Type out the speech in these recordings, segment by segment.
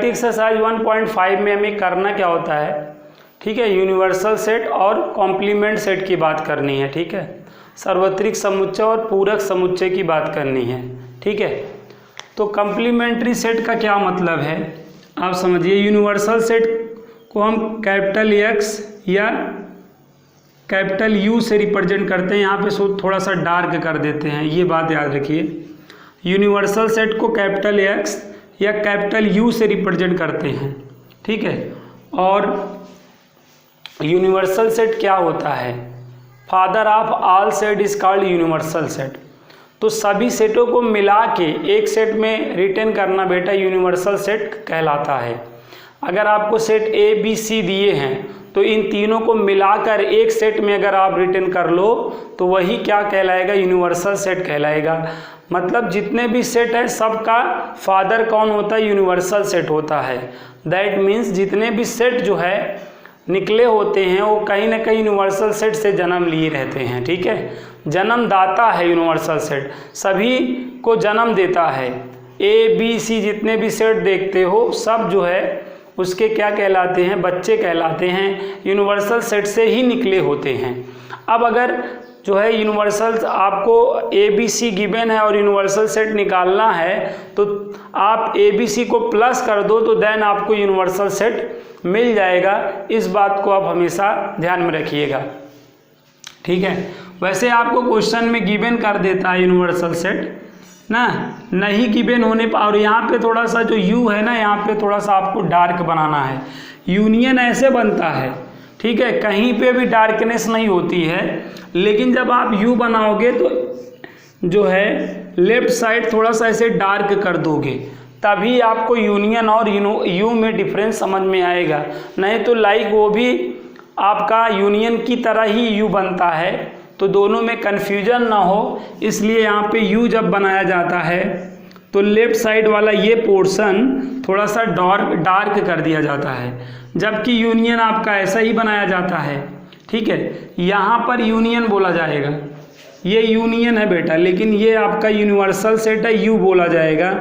Exercise 1.5 में हमें करना क्या होता है, ठीक है, यूनिवर्सल सेट और कॉम्प्लीमेंट सेट की बात करनी है, ठीक है, सार्वत्रिक समुच्चय और पूरक समुच्चय की बात करनी है, ठीक है। तो कॉम्प्लीमेंट्री सेट का क्या मतलब है आप समझिए। यूनिवर्सल सेट को हम कैपिटल एक्स या कैपिटल यू से रिप्रेजेंट करते हैं, यहाँ पे थोड़ा सा डार्क कर देते हैं, ये बात याद रखिए। यूनिवर्सल सेट को कैपिटल एक्स या कैपिटल यू से रिप्रेजेंट करते हैं, ठीक है। और यूनिवर्सल सेट क्या होता है, father of all set is called universal set. तो सभी सेटों को मिला के एक सेट में रिटेन करना बेटा यूनिवर्सल सेट कहलाता है। अगर आपको सेट ए बी सी दिए हैं तो इन तीनों को मिलाकर एक सेट में अगर आप रिटेन कर लो तो वही क्या कहलाएगा, यूनिवर्सल सेट कहलाएगा। मतलब जितने भी सेट हैं सबका फादर कौन होता है, यूनिवर्सल सेट होता है। दैट मीन्स जितने भी सेट जो है निकले होते हैं वो कहीं ना कहीं यूनिवर्सल सेट से जन्म लिए रहते हैं, ठीक है। जन्मदाता है यूनिवर्सल सेट, सभी को जन्म देता है। ए बी सी जितने भी सेट देखते हो सब जो है उसके क्या कहलाते हैं, बच्चे कहलाते हैं, यूनिवर्सल सेट से ही निकले होते हैं। अब अगर जो है यूनिवर्सल आपको ए बी सी गिवन है और यूनिवर्सल सेट निकालना है तो आप ए बी सी को प्लस कर दो तो देन आपको यूनिवर्सल सेट मिल जाएगा। इस बात को आप हमेशा ध्यान में रखिएगा, ठीक है। वैसे आपको क्वेश्चन में गिवन कर देता है यूनिवर्सल सेट ना, नहीं गिवन होने पर, और यहाँ पे थोड़ा सा जो यू है ना यहाँ पे थोड़ा सा आपको डार्क बनाना है। यूनियन ऐसे बनता है, ठीक है, कहीं पे भी डार्कनेस नहीं होती है, लेकिन जब आप यू बनाओगे तो जो है लेफ्ट साइड थोड़ा सा ऐसे डार्क कर दोगे तभी आपको यूनियन और यू में डिफरेंस समझ में आएगा। नहीं तो लाइक वो भी आपका यूनियन की तरह ही यू बनता है, तो दोनों में कन्फ्यूजन ना हो इसलिए यहाँ पे यू जब बनाया जाता है तो लेफ्ट साइड वाला ये पोर्शन थोड़ा सा डार्क कर दिया जाता है, जबकि यूनियन आपका ऐसा ही बनाया जाता है, ठीक है। यहाँ पर यूनियन बोला जाएगा, ये यूनियन है बेटा, लेकिन ये आपका यूनिवर्सल सेट है, यू बोला जाएगा।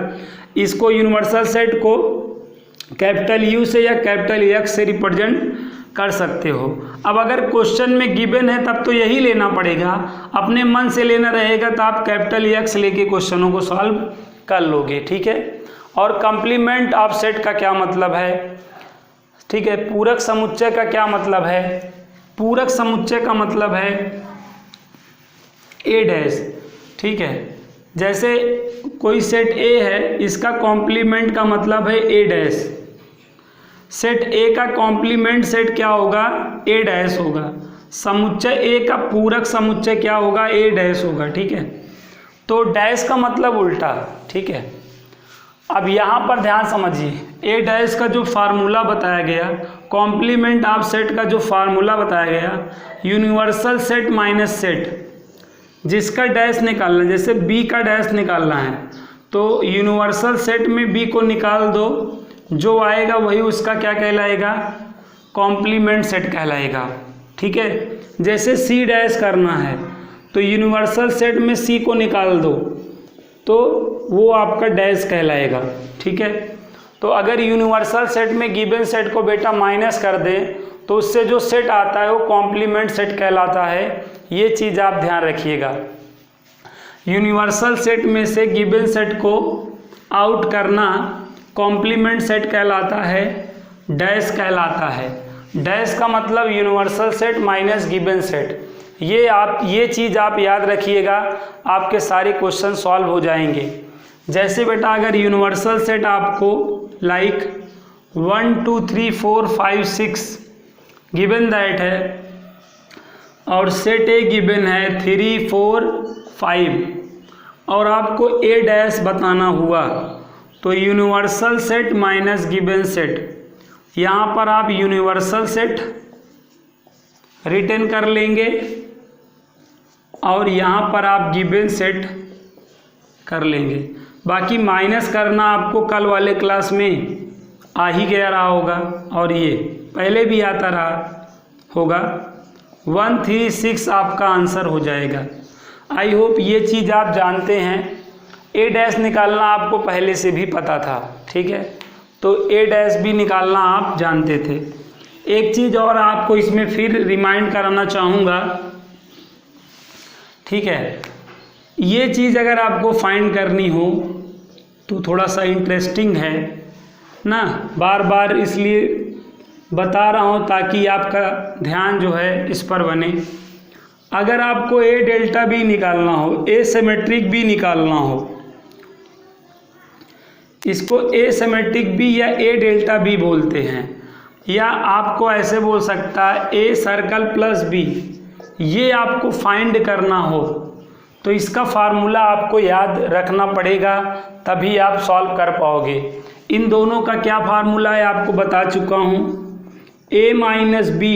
इसको यूनिवर्सल सेट को कैपिटल यू से या कैपिटल एक्स से रिप्रेजेंट कर सकते हो। अब अगर क्वेश्चन में गिवन है तब तो यही लेना पड़ेगा, अपने मन से लेना रहेगा तो आप कैपिटल एक्स लेके क्वेश्चनों को सॉल्व कर लोगे, ठीक है। और कॉम्प्लीमेंट ऑफ सेट का क्या मतलब है, ठीक है। पूरक समुच्चय का क्या मतलब है, पूरक समुच्चय का मतलब है ए डैश, ठीक है। जैसे कोई सेट ए है, इसका कॉम्प्लीमेंट का मतलब है ए डैश। सेट ए का कॉम्प्लीमेंट सेट क्या होगा, ए डैश होगा। समुच्चय ए का पूरक समुच्चय क्या होगा, ए डैश होगा, ठीक है। तो डैश का मतलब उल्टा, ठीक है। अब यहाँ पर ध्यान समझिए, ए डैश का जो फार्मूला बताया गया, कॉम्प्लीमेंट ऑफ सेट का जो फार्मूला बताया गया, यूनिवर्सल सेट माइनस सेट, जिसका डैश निकालना, जैसे बी का डैश निकालना है तो यूनिवर्सल सेट में बी को निकाल दो, जो आएगा वही उसका क्या कहलाएगा, कॉम्प्लीमेंट सेट कहलाएगा, ठीक है। जैसे सी डैश करना है तो यूनिवर्सल सेट में सी को निकाल दो तो वो आपका डैश कहलाएगा, ठीक है। तो अगर यूनिवर्सल सेट में गिवन सेट को बेटा माइनस कर दें तो उससे जो सेट आता है वो कॉम्प्लीमेंट सेट कहलाता है। ये चीज़ आप ध्यान रखिएगा, यूनिवर्सल सेट में से गिवन सेट को आउट करना कॉम्प्लीमेंट सेट कहलाता है, डैश कहलाता है। डैश का मतलब universal set minus given set. ये चीज़ आप याद रखिएगा, आपके सारे क्वेश्चन सॉल्व हो जाएंगे। जैसे बेटा अगर यूनिवर्सल सेट आपको लाइक 1 2 3 4 5 6 गिवन दैट है और सेट ए गिवन है 3 4 5 और आपको ए डैश बताना हुआ तो universal set minus given set, यहाँ पर आप यूनिवर्सल सेट रिटेन कर लेंगे और यहाँ पर आप गिवन सेट कर लेंगे। बाकी माइनस करना आपको कल वाले क्लास में आ ही गया रहा होगा और ये पहले भी आता रहा होगा। 1 3 6 आपका आंसर हो जाएगा। आई होप ये चीज़ आप जानते हैं। ए डैश निकालना आपको पहले से भी पता था, ठीक है। तो ए डैश बी निकालना आप जानते थे। एक चीज़ और आपको इसमें फिर रिमाइंड कराना चाहूँगा, ठीक है, ये चीज़ अगर आपको फाइंड करनी हो तो थोड़ा सा इंटरेस्टिंग है ना, बार बार इसलिए बता रहा हूँ ताकि आपका ध्यान जो है इस पर बने। अगर आपको ए डेल्टा बी निकालना हो, ए सिमेट्रिक बी निकालना हो, इसको ए सिमेट्रिक बी या ए डेल्टा बी बोलते हैं, या आपको ऐसे बोल सकता है ए सर्कल प्लस बी, ये आपको फाइंड करना हो तो इसका फार्मूला आपको याद रखना पड़ेगा, तभी आप सॉल्व कर पाओगे। इन दोनों का क्या फार्मूला है आपको बता चुका हूँ, A minus B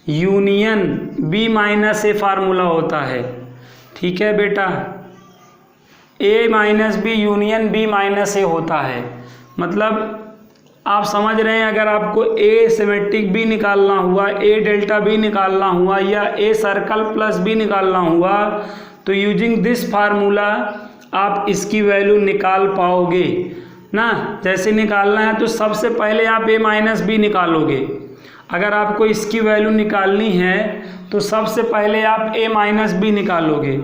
union B minus A formula होता है, ठीक है बेटा, A minus B union B minus A होता है। मतलब आप समझ रहे हैं, अगर आपको ए सिमेट्रिक बी निकालना हुआ, ए डेल्टा बी निकालना हुआ या ए सर्कल प्लस बी निकालना हुआ तो यूजिंग दिस फार्मूला आप इसकी वैल्यू निकाल पाओगे ना। जैसे निकालना है तो सबसे पहले आप ए माइनस बी निकालोगे, अगर आपको इसकी वैल्यू निकालनी है तो सबसे पहले आप ए माइनस बी निकालोगे,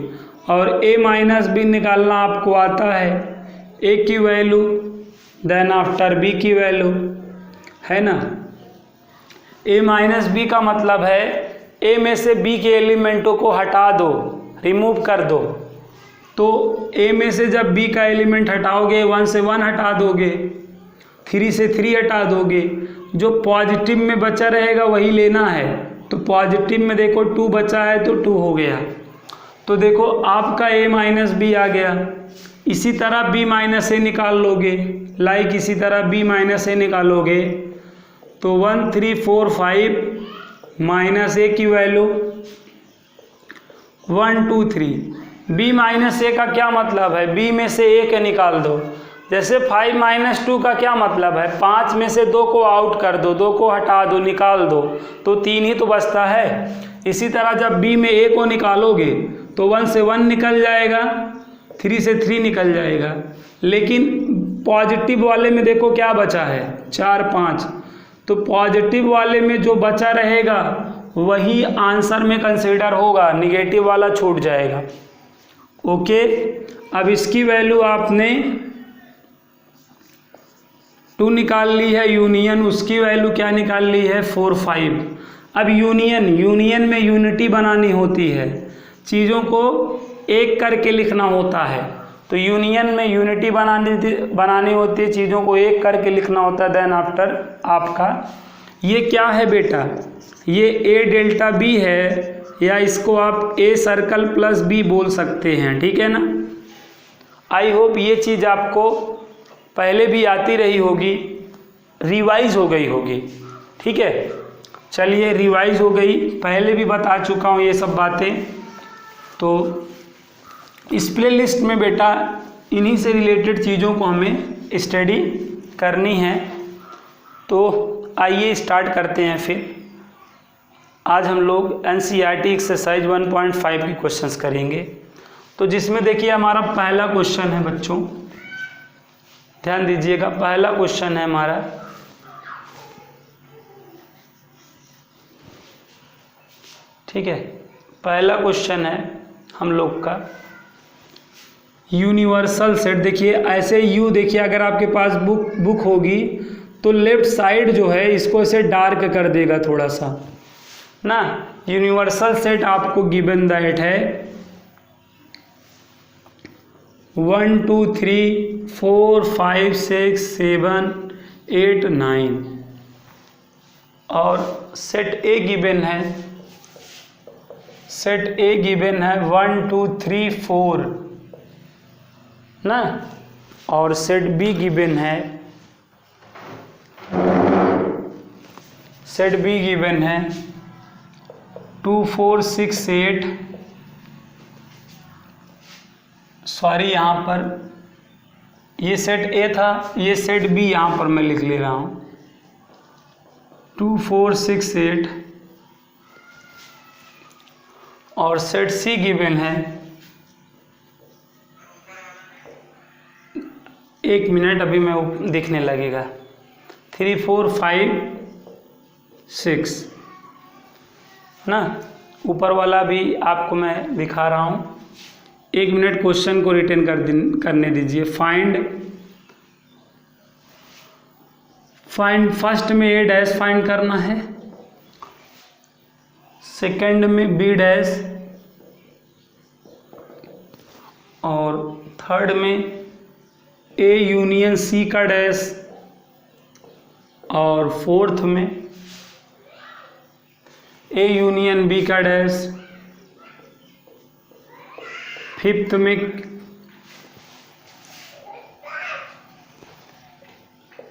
और ए माइनस बी निकालना आपको आता है, ए की वैल्यू देन आफ्टर बी की वैल्यू, है ना। ए माइनस बी का मतलब है ए में से बी के एलिमेंटों को हटा दो, रिमूव कर दो। तो ए में से जब बी का एलिमेंट हटाओगे 1 से 1 हटा दोगे, 3 से 3 हटा दोगे, जो पॉजिटिव में बचा रहेगा वही लेना है। तो पॉजिटिव में देखो 2 बचा है तो 2 हो गया, तो देखो आपका ए माइनस बी आ गया। इसी तरह बी माइनस ए निकाल लोगे, लाइक इसी तरह बी माइनस ए निकालोगे तो 1 3 4 5 माइनस ए की वैल्यू 1 2 3। बी माइनस ए का क्या मतलब है, बी में से एक निकाल दो। जैसे 5 माइनस 2 का क्या मतलब है, 5 में से 2 को आउट कर दो, 2 को हटा दो, निकाल दो, तो 3 ही तो बचता है। इसी तरह जब बी में ए को निकालोगे तो 1 से 1 निकल जाएगा, 3 से 3 निकल जाएगा। लेकिन पॉजिटिव वाले में देखो क्या बचा है, 4 5, तो पॉजिटिव वाले में जो बचा रहेगा वही आंसर में कंसीडर होगा, निगेटिव वाला छूट जाएगा। ओके, अब इसकी वैल्यू आपने 2 निकाल ली है, यूनियन उसकी वैल्यू क्या निकाल ली है 4 5। अब यूनियन में यूनिटी बनानी होती है, चीज़ों को एक करके लिखना होता है। तो यूनियन में यूनिटी बनानी होती है, चीज़ों को एक करके लिखना होता है। देन आफ्टर आपका ये क्या है बेटा, ये ए डेल्टा बी है, या इसको आप ए सर्कल प्लस बी बोल सकते हैं, ठीक है ना। आई होप ये चीज़ आपको पहले भी आती रही होगी, रिवाइज हो गई होगी, ठीक है। चलिए रिवाइज हो गई, पहले भी बता चुका हूँ ये सब बातें। तो इस प्लेलिस्ट में बेटा इन्हीं से रिलेटेड चीज़ों को हमें स्टडी करनी है। तो आइए स्टार्ट करते हैं। फिर आज हम लोग NCERT एक्सरसाइज 1.5 की क्वेश्चंस करेंगे। तो जिसमें देखिए हमारा पहला क्वेश्चन है बच्चों, ध्यान दीजिएगा, पहला क्वेश्चन है हमारा, ठीक है। पहला क्वेश्चन है हम लोग का यूनिवर्सल सेट। देखिए ऐसे यू, देखिए अगर आपके पास बुक होगी तो लेफ्ट साइड जो है इसको ऐसे डार्क कर देगा थोड़ा सा ना। यूनिवर्सल सेट आपको गिवन दैट है 1 2 3 4 5 6 7 8 9, और सेट ए गिवन है, सेट ए गिवन है 1 2 3 4 ना, और सेट बी गिवन है, सेट बी गिवन है 2 4 6 8, सॉरी यहाँ पर ये सेट ए था, ये सेट बी यहाँ पर मैं लिख ले रहा हूँ 2 4 6 8, और सेट सी गिवन है 1 मिनट, अभी मैं वो दिखने लगेगा। 3 4 5 6 ना, ऊपर वाला भी आपको मैं दिखा रहा हूँ। 1 मिनट क्वेश्चन को रिटर्न करने दीजिए। फाइंड फर्स्ट में ए डैश फाइंड करना है, सेकंड में बी डैश, और थर्ड में ए यूनियन सी का डैश, और फोर्थ में ए यूनियन बी का डैश, फिफ्थ में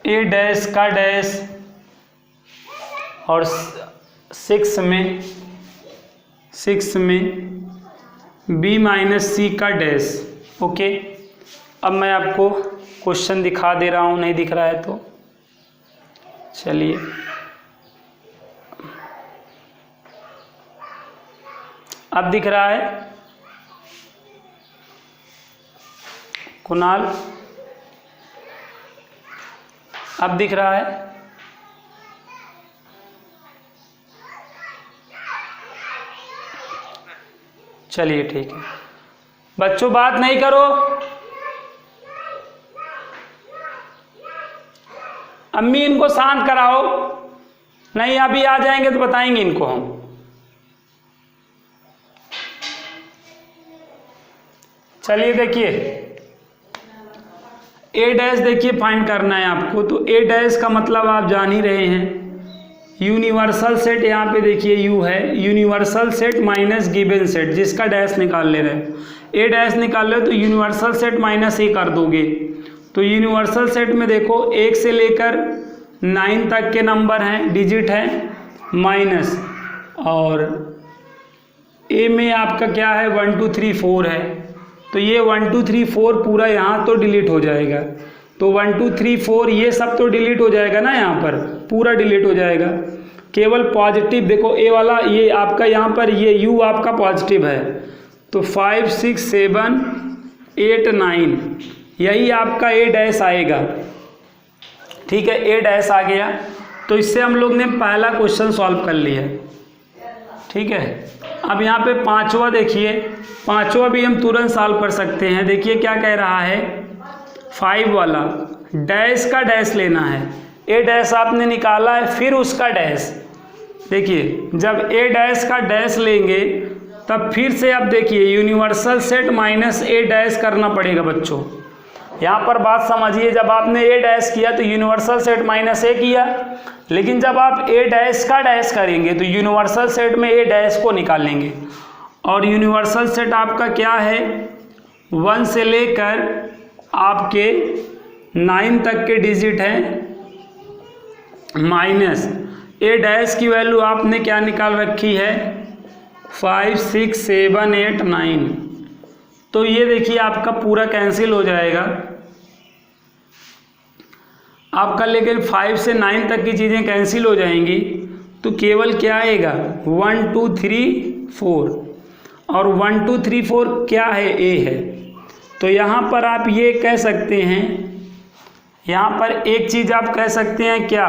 ए डैश का डैश, और सिक्स में बी माइनस सी का डैश। ओके, अब मैं आपको क्वेश्चन दिखा दे रहा हूँ, नहीं दिख रहा है तो चलिए। अब दिख रहा है कुणाल? अब दिख रहा है? चलिए ठीक है। बच्चों बात नहीं करो, अम्मी इनको शांत कराओ। नहीं अभी आ जाएंगे तो बताएंगे इनको हम। चलिए देखिए, ए डैश देखिए फाइंड करना है आपको। तो ए डैश का मतलब आप जान ही रहे हैं, यूनिवर्सल सेट। यहाँ पे देखिए यू है, universal set minus given set, जिसका डैश निकाल ले रहे हैं। ए डैश निकाल रहे हो तो यूनिवर्सल सेट माइनस ए कर दोगे। तो यूनिवर्सल सेट में देखो 1 से लेकर 9 तक के नंबर हैं, डिजिट हैं, माइनस, और ए में आपका क्या है 1 2 3 4 है। तो ये 1 2 3 4 पूरा यहाँ तो डिलीट हो जाएगा। तो 1 2 3 4 ये सब तो डिलीट हो जाएगा ना, यहाँ पर पूरा डिलीट हो जाएगा। केवल पॉजिटिव देखो ए वाला, ये आपका यहाँ पर ये यू आपका पॉजिटिव है। तो 5 6 7 8 9 यही आपका ए डैश आएगा। ठीक है, ए डैश आ गया। तो इससे हम लोग ने पहला क्वेश्चन सॉल्व कर लिया। ठीक है, अब यहाँ पे पांचवा देखिए, पांचवा भी हम तुरंत सॉल्व कर सकते हैं। देखिए क्या कह रहा है, 5 वाला डैश का डैश लेना है। ए डैश आपने निकाला है, फिर उसका डैश। देखिए जब ए डैश का डैश लेंगे तब फिर से आप देखिए यूनिवर्सल सेट माइनस ए डैश करना पड़ेगा बच्चों। यहाँ पर बात समझिए, जब आपने ए डैश किया तो यूनिवर्सल सेट माइनस ए किया, लेकिन जब आप ए डैश का डैश करेंगे तो यूनिवर्सल सेट में ए डैश को निकालेंगे। और यूनिवर्सल सेट आपका क्या है, 1 से लेकर आपके 9 तक के डिजिट हैं, माइनस ए डैश की वैल्यू आपने क्या निकाल रखी है 5 6 7 8 9। तो ये देखिए आपका पूरा कैंसिल हो जाएगा आपका, लेकिन 5 से 9 तक की चीज़ें कैंसिल हो जाएंगी। तो केवल क्या आएगा 1 2 3 4, और 1 2 3 4 क्या है, ए है। तो यहाँ पर आप ये कह सकते हैं, यहाँ पर एक चीज़ आप कह सकते हैं क्या,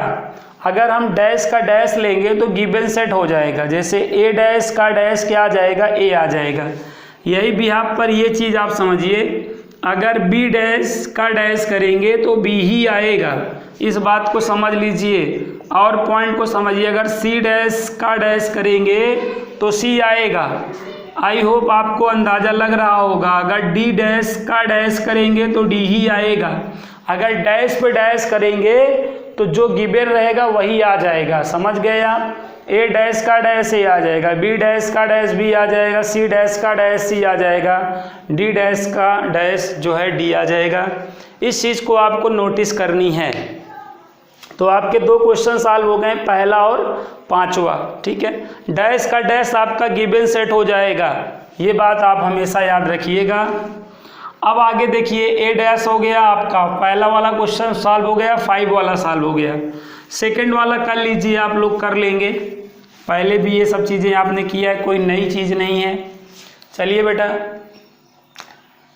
अगर हम डैश का डैश लेंगे तो गिवन सेट हो जाएगा। जैसे ए डैश का डैश क्या आ जाएगा, ए आ जाएगा। यही भी यहाँ पर ये चीज़ आप समझिए, अगर बी डैश का डैश करेंगे तो बी ही आएगा, इस बात को समझ लीजिए। और पॉइंट को समझिए, अगर सी डैश का डैश करेंगे तो सी आएगा। आई होप आपको अंदाज़ा लग रहा होगा। अगर डी डैश का डैश करेंगे तो डी ही आएगा। अगर डैश पे डैश करेंगे तो जो गिवन रहेगा वही आ जाएगा। समझ गए आप? ए डैश का डैश ए आ जाएगा, बी डैश का डैश बी आ जाएगा, सी डैश का डैश सी आ जाएगा, डी डैश का डैश जो है डी आ जाएगा। इस चीज़ को आपको नोटिस करनी है। तो आपके 2 क्वेश्चन सॉल्व हो गए, पहला और पांचवा। ठीक है, डैश का डैश आपका गिवन सेट हो जाएगा, ये बात आप हमेशा याद रखिएगा। अब आगे देखिए, ए डैश हो गया आपका, पहला वाला क्वेश्चन सॉल्व हो गया, 5 वाला सॉल्व हो गया। सेकंड वाला कर लीजिए, आप लोग कर लेंगे, पहले भी ये सब चीज़ें आपने किया है, कोई नई चीज़ नहीं है। चलिए बेटा,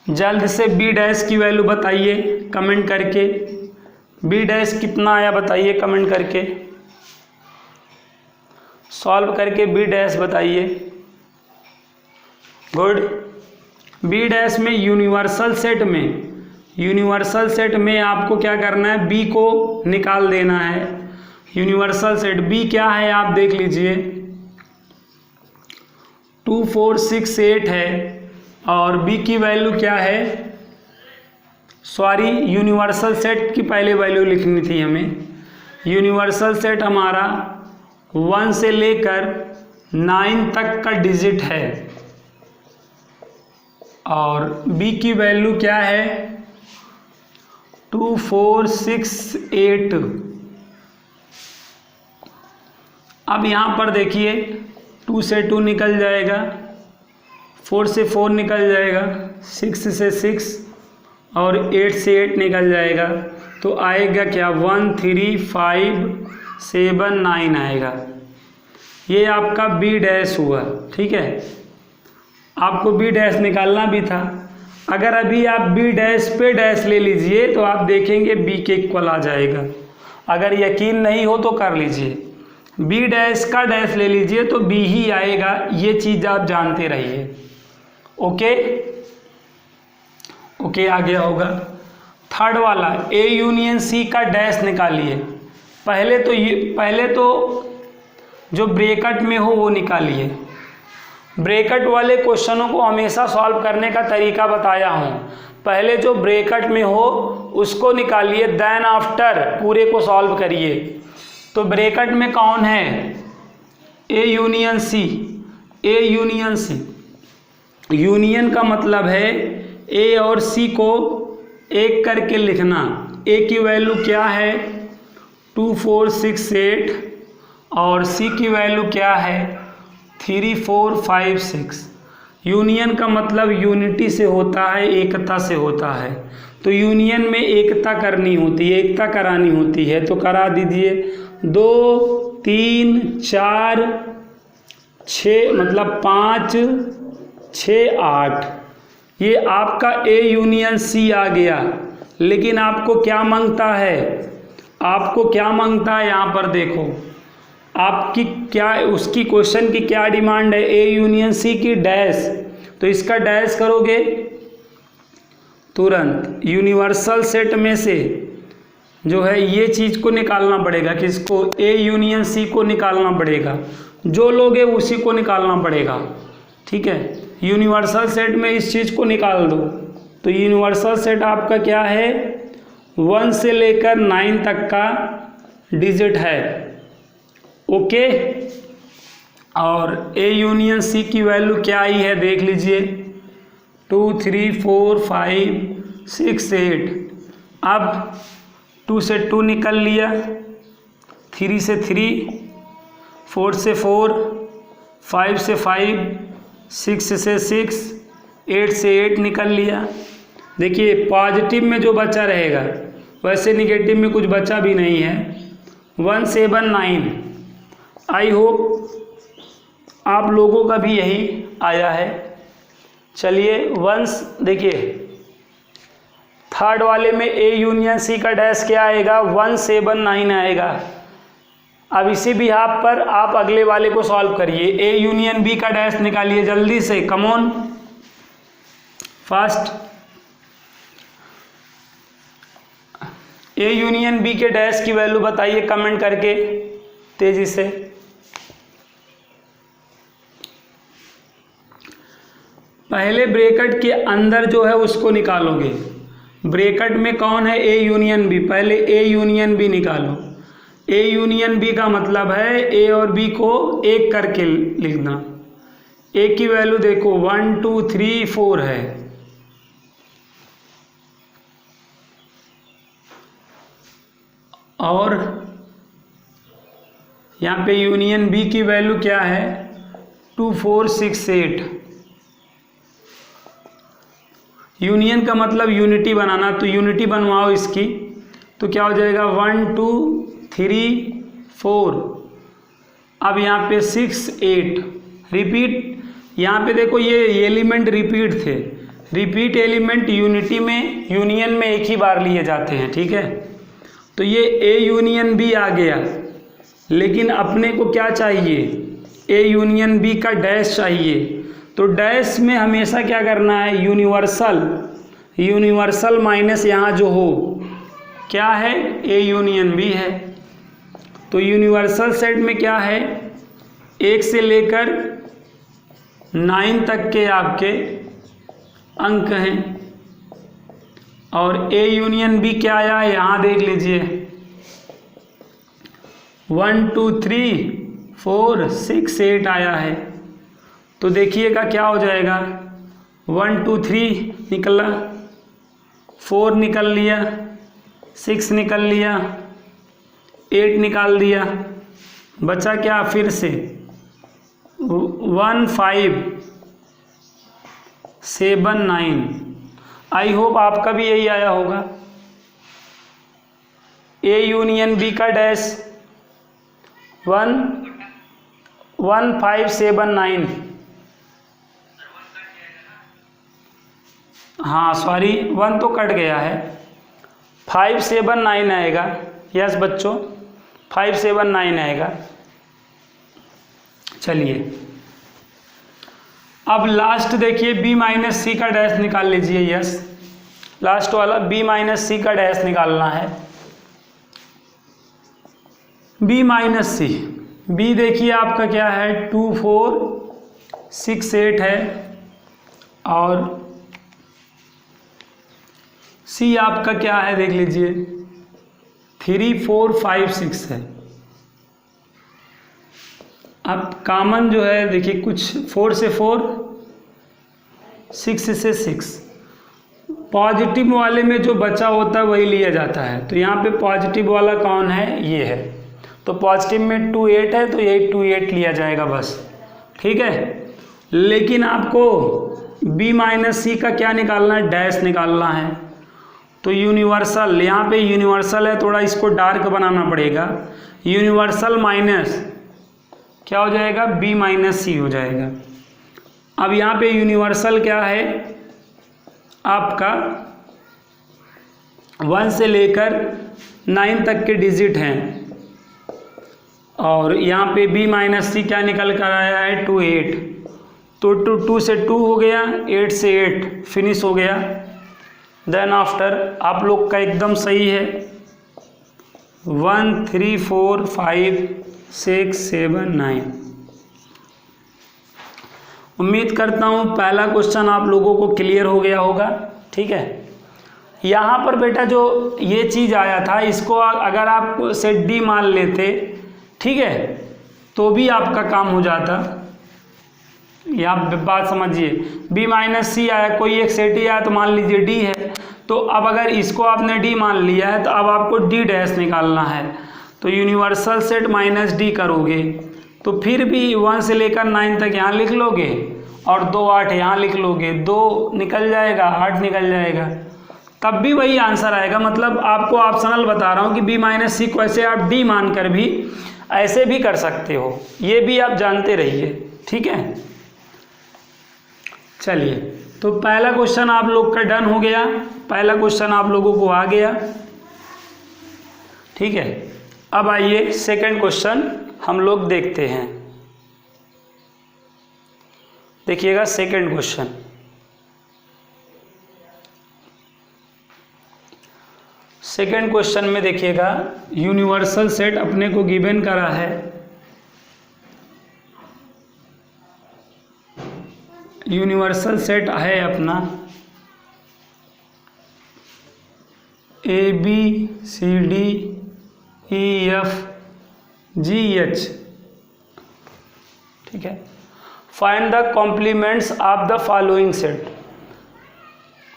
जल्द से बी डैश की वैल्यू बताइए कमेंट करके। बी डैश कितना आया बताइए कमेंट करके, सॉल्व करके बी डैश बताइए। गुड। बी डैश में यूनिवर्सल सेट में आपको क्या करना है, बी को निकाल देना है। यूनिवर्सल सेट बी क्या है आप देख लीजिए, 2 4 6 8 है और बी की वैल्यू क्या है, सॉरी यूनिवर्सल सेट की पहले वैल्यू लिखनी थी हमें। यूनिवर्सल सेट हमारा 1 से लेकर 9 तक का डिजिट है और बी की वैल्यू क्या है 2 4 6 8। अब यहाँ पर देखिए 2 से 2 निकल जाएगा, 4 से 4 निकल जाएगा, 6 से 6 और 8 से 8 निकल जाएगा, तो आएगा क्या 1 3 5 7 9 आएगा। ये आपका बी डैश हुआ। ठीक है, आपको बी डैश निकालना भी था। अगर अभी आप बी डैश पे डैश ले लीजिए तो आप देखेंगे बी के इक्वल आ जाएगा। अगर यकीन नहीं हो तो कर लीजिए, बी डैश का डैश ले लीजिए तो बी ही आएगा, ये चीज़ आप जानते रहिए। ओके ओके, आ गया होगा। थर्ड वाला ए यूनियन सी का डैश निकालिए। पहले तो जो ब्रैकेट में हो वो निकालिए। ब्रैकेट वाले क्वेश्चनों को हमेशा सॉल्व करने का तरीका बताया हूँ। पहले जो ब्रैकेट में हो उसको निकालिए, देन आफ्टर पूरे को सॉल्व करिए। तो ब्रैकेट में कौन है, A union C. A union C, union का मतलब है ए और सी को एक करके लिखना। ए की वैल्यू क्या है 2 4 6 8 और सी की वैल्यू क्या है 3 4 5 6। यूनियन का मतलब यूनिटी से होता है, एकता से होता है। तो यूनियन में एकता करनी होती है, एकता करानी होती है, तो करा दीजिए। 2 3 4 6 मतलब 5 6 8, ये आपका ए यूनियन सी आ गया। लेकिन आपको क्या मांगता है, आपको क्या मांगता है, यहाँ पर देखो आपकी क्या, उसकी क्वेश्चन की क्या डिमांड है, ए यूनियन सी की डैश। तो इसका डैश करोगे तुरंत यूनिवर्सल सेट में से जो है ये चीज़ को निकालना पड़ेगा, किसको, ए यूनियन सी को निकालना पड़ेगा। जो लोगे उसी को निकालना पड़ेगा। ठीक है, यूनिवर्सल सेट में इस चीज़ को निकाल दो। तो यूनिवर्सल सेट आपका क्या है 1 से लेकर 9 तक का डिजिट है। ओके, और ए यूनियन सी की वैल्यू क्या आई है देख लीजिए 2 3 4 5 6 8। अब 2 से 2 निकल लिया, 3 से 3, 4 से 4, 5 से 5, 6 से 6, 8 से 8 निकल लिया। देखिए पॉजिटिव में जो बचा रहेगा, वैसे निगेटिव में कुछ बचा भी नहीं है। 1 7 9। आई होप आप लोगों का भी यही आया है। चलिए वंस देखिए थर्ड वाले में ए यूनियन सी का डैश क्या आएगा 1 7 9 आएगा। अब इसी बिहाफ पर आप अगले वाले को सॉल्व करिए। ए यूनियन बी का डैश निकालिए जल्दी से, come on fast. A union B के डैश की वैल्यू बताइए कमेंट करके तेजी से। पहले ब्रैकेट के अंदर जो है उसको निकालोगे। ब्रैकेट में कौन है ए यूनियन बी, पहले ए यूनियन बी निकालो। ए यूनियन बी का मतलब है ए और बी को एक करके लिखना। ए की वैल्यू देखो 1 2 3 4 है, और यहाँ पे यूनियन बी की वैल्यू क्या है 2 4 6 8। यूनियन का मतलब यूनिटी बनाना, तो यूनिटी बनवाओ इसकी। तो क्या हो जाएगा 1 2 3 4। अब यहाँ पे 6 8 रिपीट। यहाँ पे देखो ये एलिमेंट रिपीट थे, रिपीट एलिमेंट यूनियन में एक ही बार लिए जाते हैं, ठीक है। तो ये ए यूनियन बी आ गया, लेकिन अपने को क्या चाहिए, ए यूनियन बी का डैश चाहिए। तो डैश में हमेशा क्या करना है, यूनिवर्सल माइनस यहाँ जो हो क्या है, ए यूनियन बी है। तो यूनिवर्सल सेट में क्या है, 1 से लेकर 9 तक के आपके अंक हैं, और ए यूनियन बी क्या आया है, यहाँ देख लीजिए 1 2 3 4 6 8 आया है। तो देखिएगा क्या हो जाएगा, 1 2 3 निकला, 4 निकल लिया, 6 निकल लिया, 8 निकाल दिया, बचा क्या फिर से 1 5 7 9। आई होप आपका भी यही आया होगा। ए यूनियन बी का डैश 1 5 7 9। हाँ सॉरी, 1 तो कट गया है, 5 7 9 आएगा। यस बच्चों, 5 7 9 आएगा। चलिए अब लास्ट देखिए, बी माइनस सी का डैश निकाल लीजिए। यस, लास्ट वाला बी माइनस सी का डैश निकालना है। बी माइनस सी, बी देखिए आपका क्या है, 2 4 6 8 है, और सी आपका क्या है देख लीजिए, 3 4 5 6 है। अब कॉमन जो है देखिए, कुछ 4 से 4, 6 से 6, पॉजिटिव वाले में जो बचा होता है वही लिया जाता है। तो यहाँ पे पॉजिटिव वाला कौन है, ये है। तो पॉजिटिव में 2 8 है, तो यही 2 8 लिया जाएगा बस, ठीक है। लेकिन आपको बी माइनस सी का क्या निकालना है, डैश निकालना है। तो यूनिवर्सल, यहाँ पे यूनिवर्सल है, थोड़ा इसको डार्क बनाना पड़ेगा। यूनिवर्सल माइनस क्या हो जाएगा, बी माइनस सी हो जाएगा। अब यहाँ पे यूनिवर्सल क्या है आपका, 1 से लेकर 9 तक के डिजिट हैं, और यहाँ पे बी माइनस सी क्या निकल कर आया है, 2 8। तो 2 से 2 हो गया, 8 से 8 फिनिश हो गया। देन आफ्टर आप लोग का एकदम सही है, 1 3 4 5 6 7 9। उम्मीद करता हूँ पहला क्वेश्चन आप लोगों को क्लियर हो गया होगा, ठीक है। यहाँ पर बेटा जो ये चीज़ आया था, इसको अगर आप सेट डी मान लेते, ठीक है, तो भी आपका काम हो जाता। यहाँ बात समझिए, बी माइनस सी आया, कोई एक सेट ही आया तो मान लीजिए डी है। तो अब अगर इसको आपने डी मान लिया है, तो अब आपको डी डैश निकालना है। तो यूनिवर्सल सेट माइनस डी करोगे, तो फिर भी 1 से लेकर 9 तक यहाँ लिख लोगे, और 2 8 यहाँ लिख लोगे, 2 निकल जाएगा, 8 निकल जाएगा, तब भी वही आंसर आएगा। मतलब आपको ऑप्शनल बता रहा हूँ कि बी माइनस सी को ऐसे आप डी मान कर भी ऐसे भी कर सकते हो, ये भी आप जानते रहिए, ठीक है। चलिए, तो पहला क्वेश्चन आप लोग का डन हो गया, पहला क्वेश्चन आप लोगों को आ गया, ठीक है। अब आइए सेकंड क्वेश्चन हम लोग देखते हैं। देखिएगा सेकंड क्वेश्चन, सेकंड क्वेश्चन में देखिएगा यूनिवर्सल सेट अपने को गिवन करा है। यूनिवर्सल सेट है अपना A B C D E F G H, ठीक है। Find the complements of the following set.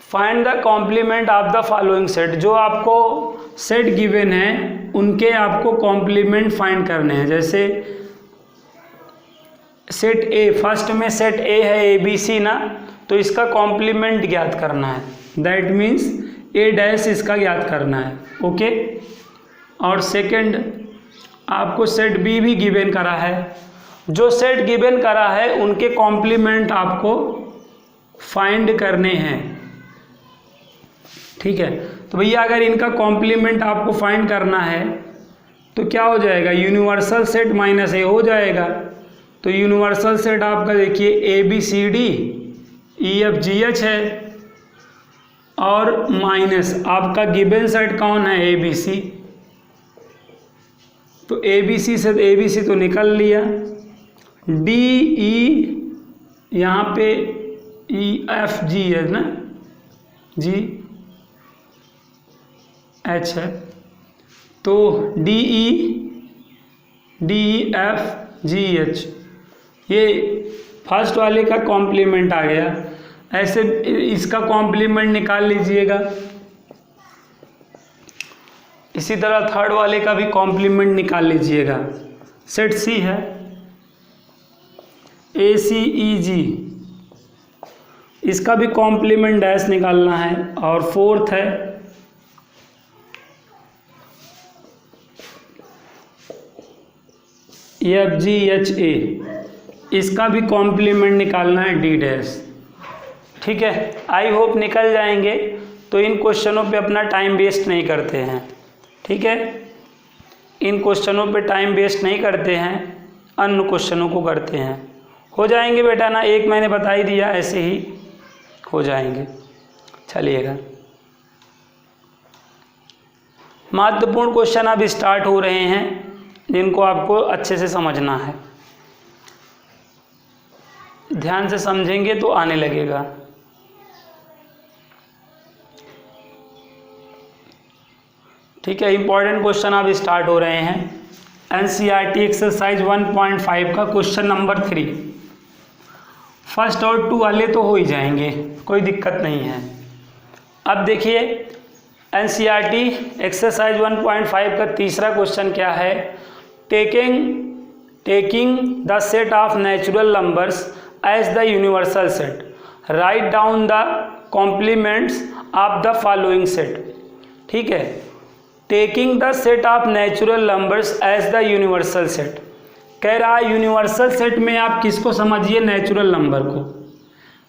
Find the complement of the following set, जो आपको सेट गिवन है उनके आपको कॉम्प्लीमेंट फाइंड करने हैं। जैसे सेट ए, फर्स्ट में सेट ए है ए बी सी ना, तो इसका कॉम्प्लीमेंट ज्ञात करना है, दैट मीन्स ए डैश इसका ज्ञात करना है, ओके। और सेकंड आपको सेट बी भी गिवन करा है, जो सेट गिवन करा है उनके कॉम्प्लीमेंट आपको फाइंड करने हैं। ठीक है, तो भैया अगर इनका कॉम्प्लीमेंट आपको फाइंड करना है तो क्या हो जाएगा, यूनिवर्सल सेट माइनस ए हो जाएगा। तो यूनिवर्सल सेट आपका देखिए A B C D E F G H है और माइनस आपका गिवन सेट कौन है, ए बी सी। तो ए बी सी से ए बी सी तो निकल लिया, डी ई यहाँ पे ई एफ जी है ना, जी एच है, तो D E F G H, ये फर्स्ट वाले का कॉम्प्लीमेंट आ गया। ऐसे इसका कॉम्प्लीमेंट निकाल लीजिएगा। इसी तरह थर्ड वाले का भी कॉम्प्लीमेंट निकाल लीजिएगा। सेट सी है ए सी ई जी, इसका भी कॉम्प्लीमेंट डैश निकालना है। और फोर्थ है एफ जी एच ए, इसका भी कॉम्प्लीमेंट निकालना है डी डैश। ठीक है, आई होप निकल जाएंगे। तो इन क्वेश्चनों पे अपना टाइम वेस्ट नहीं करते हैं। ठीक है, इन क्वेश्चनों पे टाइम वेस्ट नहीं करते हैं, अन्य क्वेश्चनों को करते हैं। हो जाएंगे बेटा ना, एक मैंने बता ही दिया, ऐसे ही हो जाएंगे। चलिएगा, महत्वपूर्ण क्वेश्चन अब स्टार्ट हो रहे हैं जिनको आपको अच्छे से समझना है। ध्यान से समझेंगे तो आने लगेगा। ठीक है, इंपॉर्टेंट क्वेश्चन अब स्टार्ट हो रहे हैं। एनसीईआरटी एक्सरसाइज 1.5 का क्वेश्चन नंबर 3। फर्स्ट और 2 वाले तो हो ही जाएंगे, कोई दिक्कत नहीं है। अब देखिए एनसीईआरटी एक्सरसाइज 1.5 का तीसरा क्वेश्चन क्या है, taking the set of natural numbers as the universal set, right down the complements of the following set. ठीक है, taking the set of natural numbers as the universal set, कह रहा है universal set में आप किसको समझिए, नेचुरल नंबर को।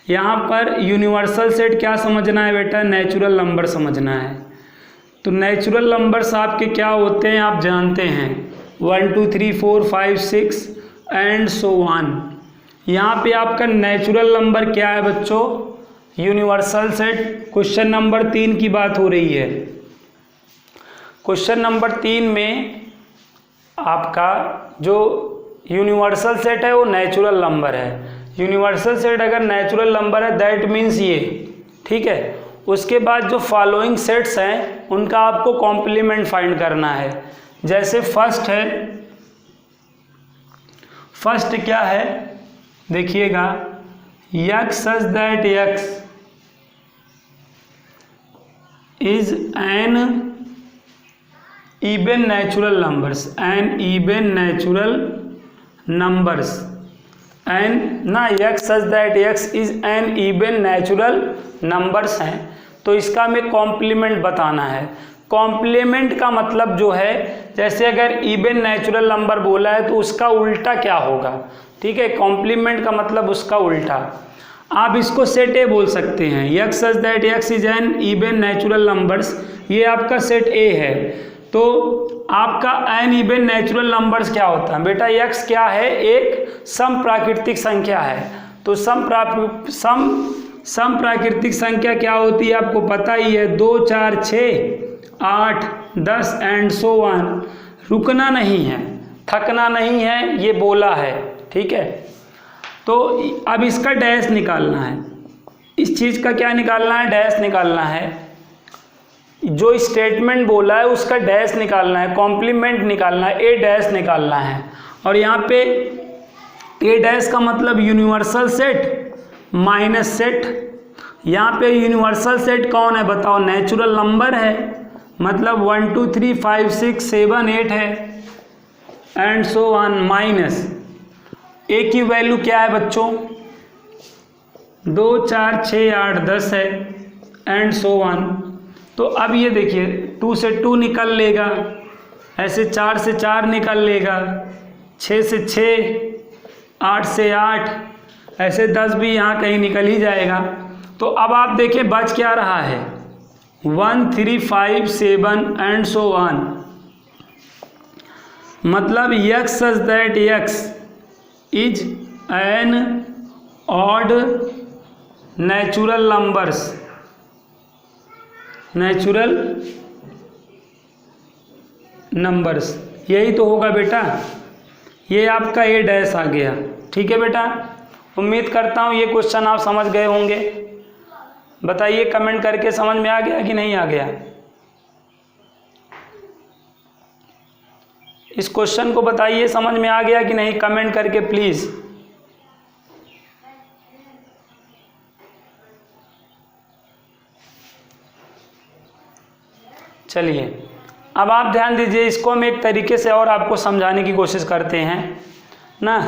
यहाँ पर यूनिवर्सल सेट क्या समझना है बेटा, नेचुरल नंबर समझना है। तो नेचुरल नंबर्स आपके क्या होते हैं आप जानते हैं, 1 2 3 4 5 6 एंड सो ऑन। यहाँ पे आपका नेचुरल नंबर क्या है बच्चों, यूनिवर्सल सेट। क्वेश्चन नंबर 3 की बात हो रही है। क्वेश्चन नंबर 3 में आपका जो यूनिवर्सल सेट है वो नेचुरल नंबर है। यूनिवर्सल सेट अगर नेचुरल नंबर है दैट मीन्स ये। ठीक है, उसके बाद जो फॉलोइंग सेट्स हैं उनका आपको कॉम्प्लीमेंट फाइंड करना है। जैसे फर्स्ट है, फर्स्ट क्या है देखिएगा, x such that x is an even natural numbers, an even natural numbers, and ना x such that x is an even natural numbers हैं, तो इसका हमें कॉम्प्लीमेंट बताना है। कॉम्प्लीमेंट का मतलब जो है, जैसे अगर इवन नेचुरल नंबर बोला है तो उसका उल्टा क्या होगा। ठीक है, कॉम्प्लीमेंट का मतलब उसका उल्टा। आप इसको सेट ए बोल सकते हैं, x such that x is an even natural numbers, ये आपका सेट ए है। तो आपका एन इवन नेचुरल नंबर्स क्या होता है बेटा, x क्या है, एक सम प्राकृतिक संख्या है। तो सम प्राकृतिक संख्या क्या होती है आपको पता ही है, 2 4 6 8 10 एंड सो ऑन। रुकना नहीं है, थकना नहीं है, ये बोला है। ठीक है, तो अब इसका डैश निकालना है। इस चीज़ का क्या निकालना है, डैश निकालना है। जो स्टेटमेंट बोला है उसका डैश निकालना है, कॉम्प्लीमेंट निकालना है, ए डैश निकालना है। और यहाँ पे ए डैश का मतलब यूनिवर्सल सेट माइनस सेट। यहाँ पे यूनिवर्सल सेट कौन है बताओ, नेचुरल नंबर है, मतलब 1 2 3 5 6 7 8 है एंड सो ऑन, माइनस ए की वैल्यू क्या है बच्चों, 2 4 6 8 10 है एंड सो ऑन। तो अब ये देखिए 2 से 2 निकल लेगा, ऐसे 4 से 4 निकल लेगा, 6 से 6, 8 से 8 ऐसे 10 भी यहाँ कहीं निकल ही जाएगा। तो अब आप देखिए बच क्या रहा है 1 3 5 7 एंड सो ऑन, मतलब x such that x is an odd natural numbers, natural numbers, यही तो होगा बेटा। ये आपका ए डैश आ गया। ठीक है बेटा, उम्मीद करता हूँ ये क्वेश्चन आप समझ गए होंगे। बताइए कमेंट करके समझ में आ गया कि नहीं आ गया। इस क्वेश्चन को बताइए समझ में आ गया कि नहीं, कमेंट करके प्लीज़। चलिए अब आप ध्यान दीजिए, इसको हम एक तरीके से और आपको समझाने की कोशिश करते हैं ना।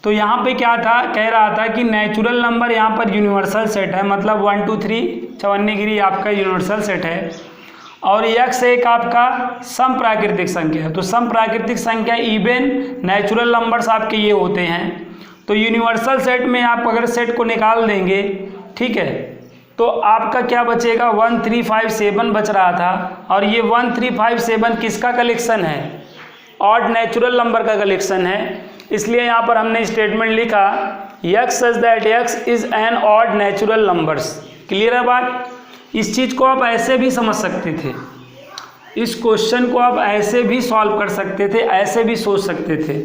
तो यहाँ पे क्या था, कह रहा था कि नेचुरल नंबर यहाँ पर यूनिवर्सल सेट है, मतलब 1 2 3 54 आपका यूनिवर्सल सेट है, और x एक आपका सम प्राकृतिक संख्या है। तो सम प्राकृतिक संख्या इवन नेचुरल नंबर्स आपके ये होते हैं। तो यूनिवर्सल सेट में आप अगर सेट को निकाल देंगे, ठीक है, तो आपका क्या बचेगा 1 3 5 7 बच रहा था, और ये 1 3 5 7 किसका कलेक्शन है, ऑड नेचुरल नंबर का कलेक्शन है। इसलिए यहाँ पर हमने स्टेटमेंट लिखा x such that x is an odd natural numbers. Clear है बात। इस चीज़ को आप ऐसे भी समझ सकते थे, इस क्वेश्चन को आप ऐसे भी सॉल्व कर सकते थे, ऐसे भी सोच सकते थे।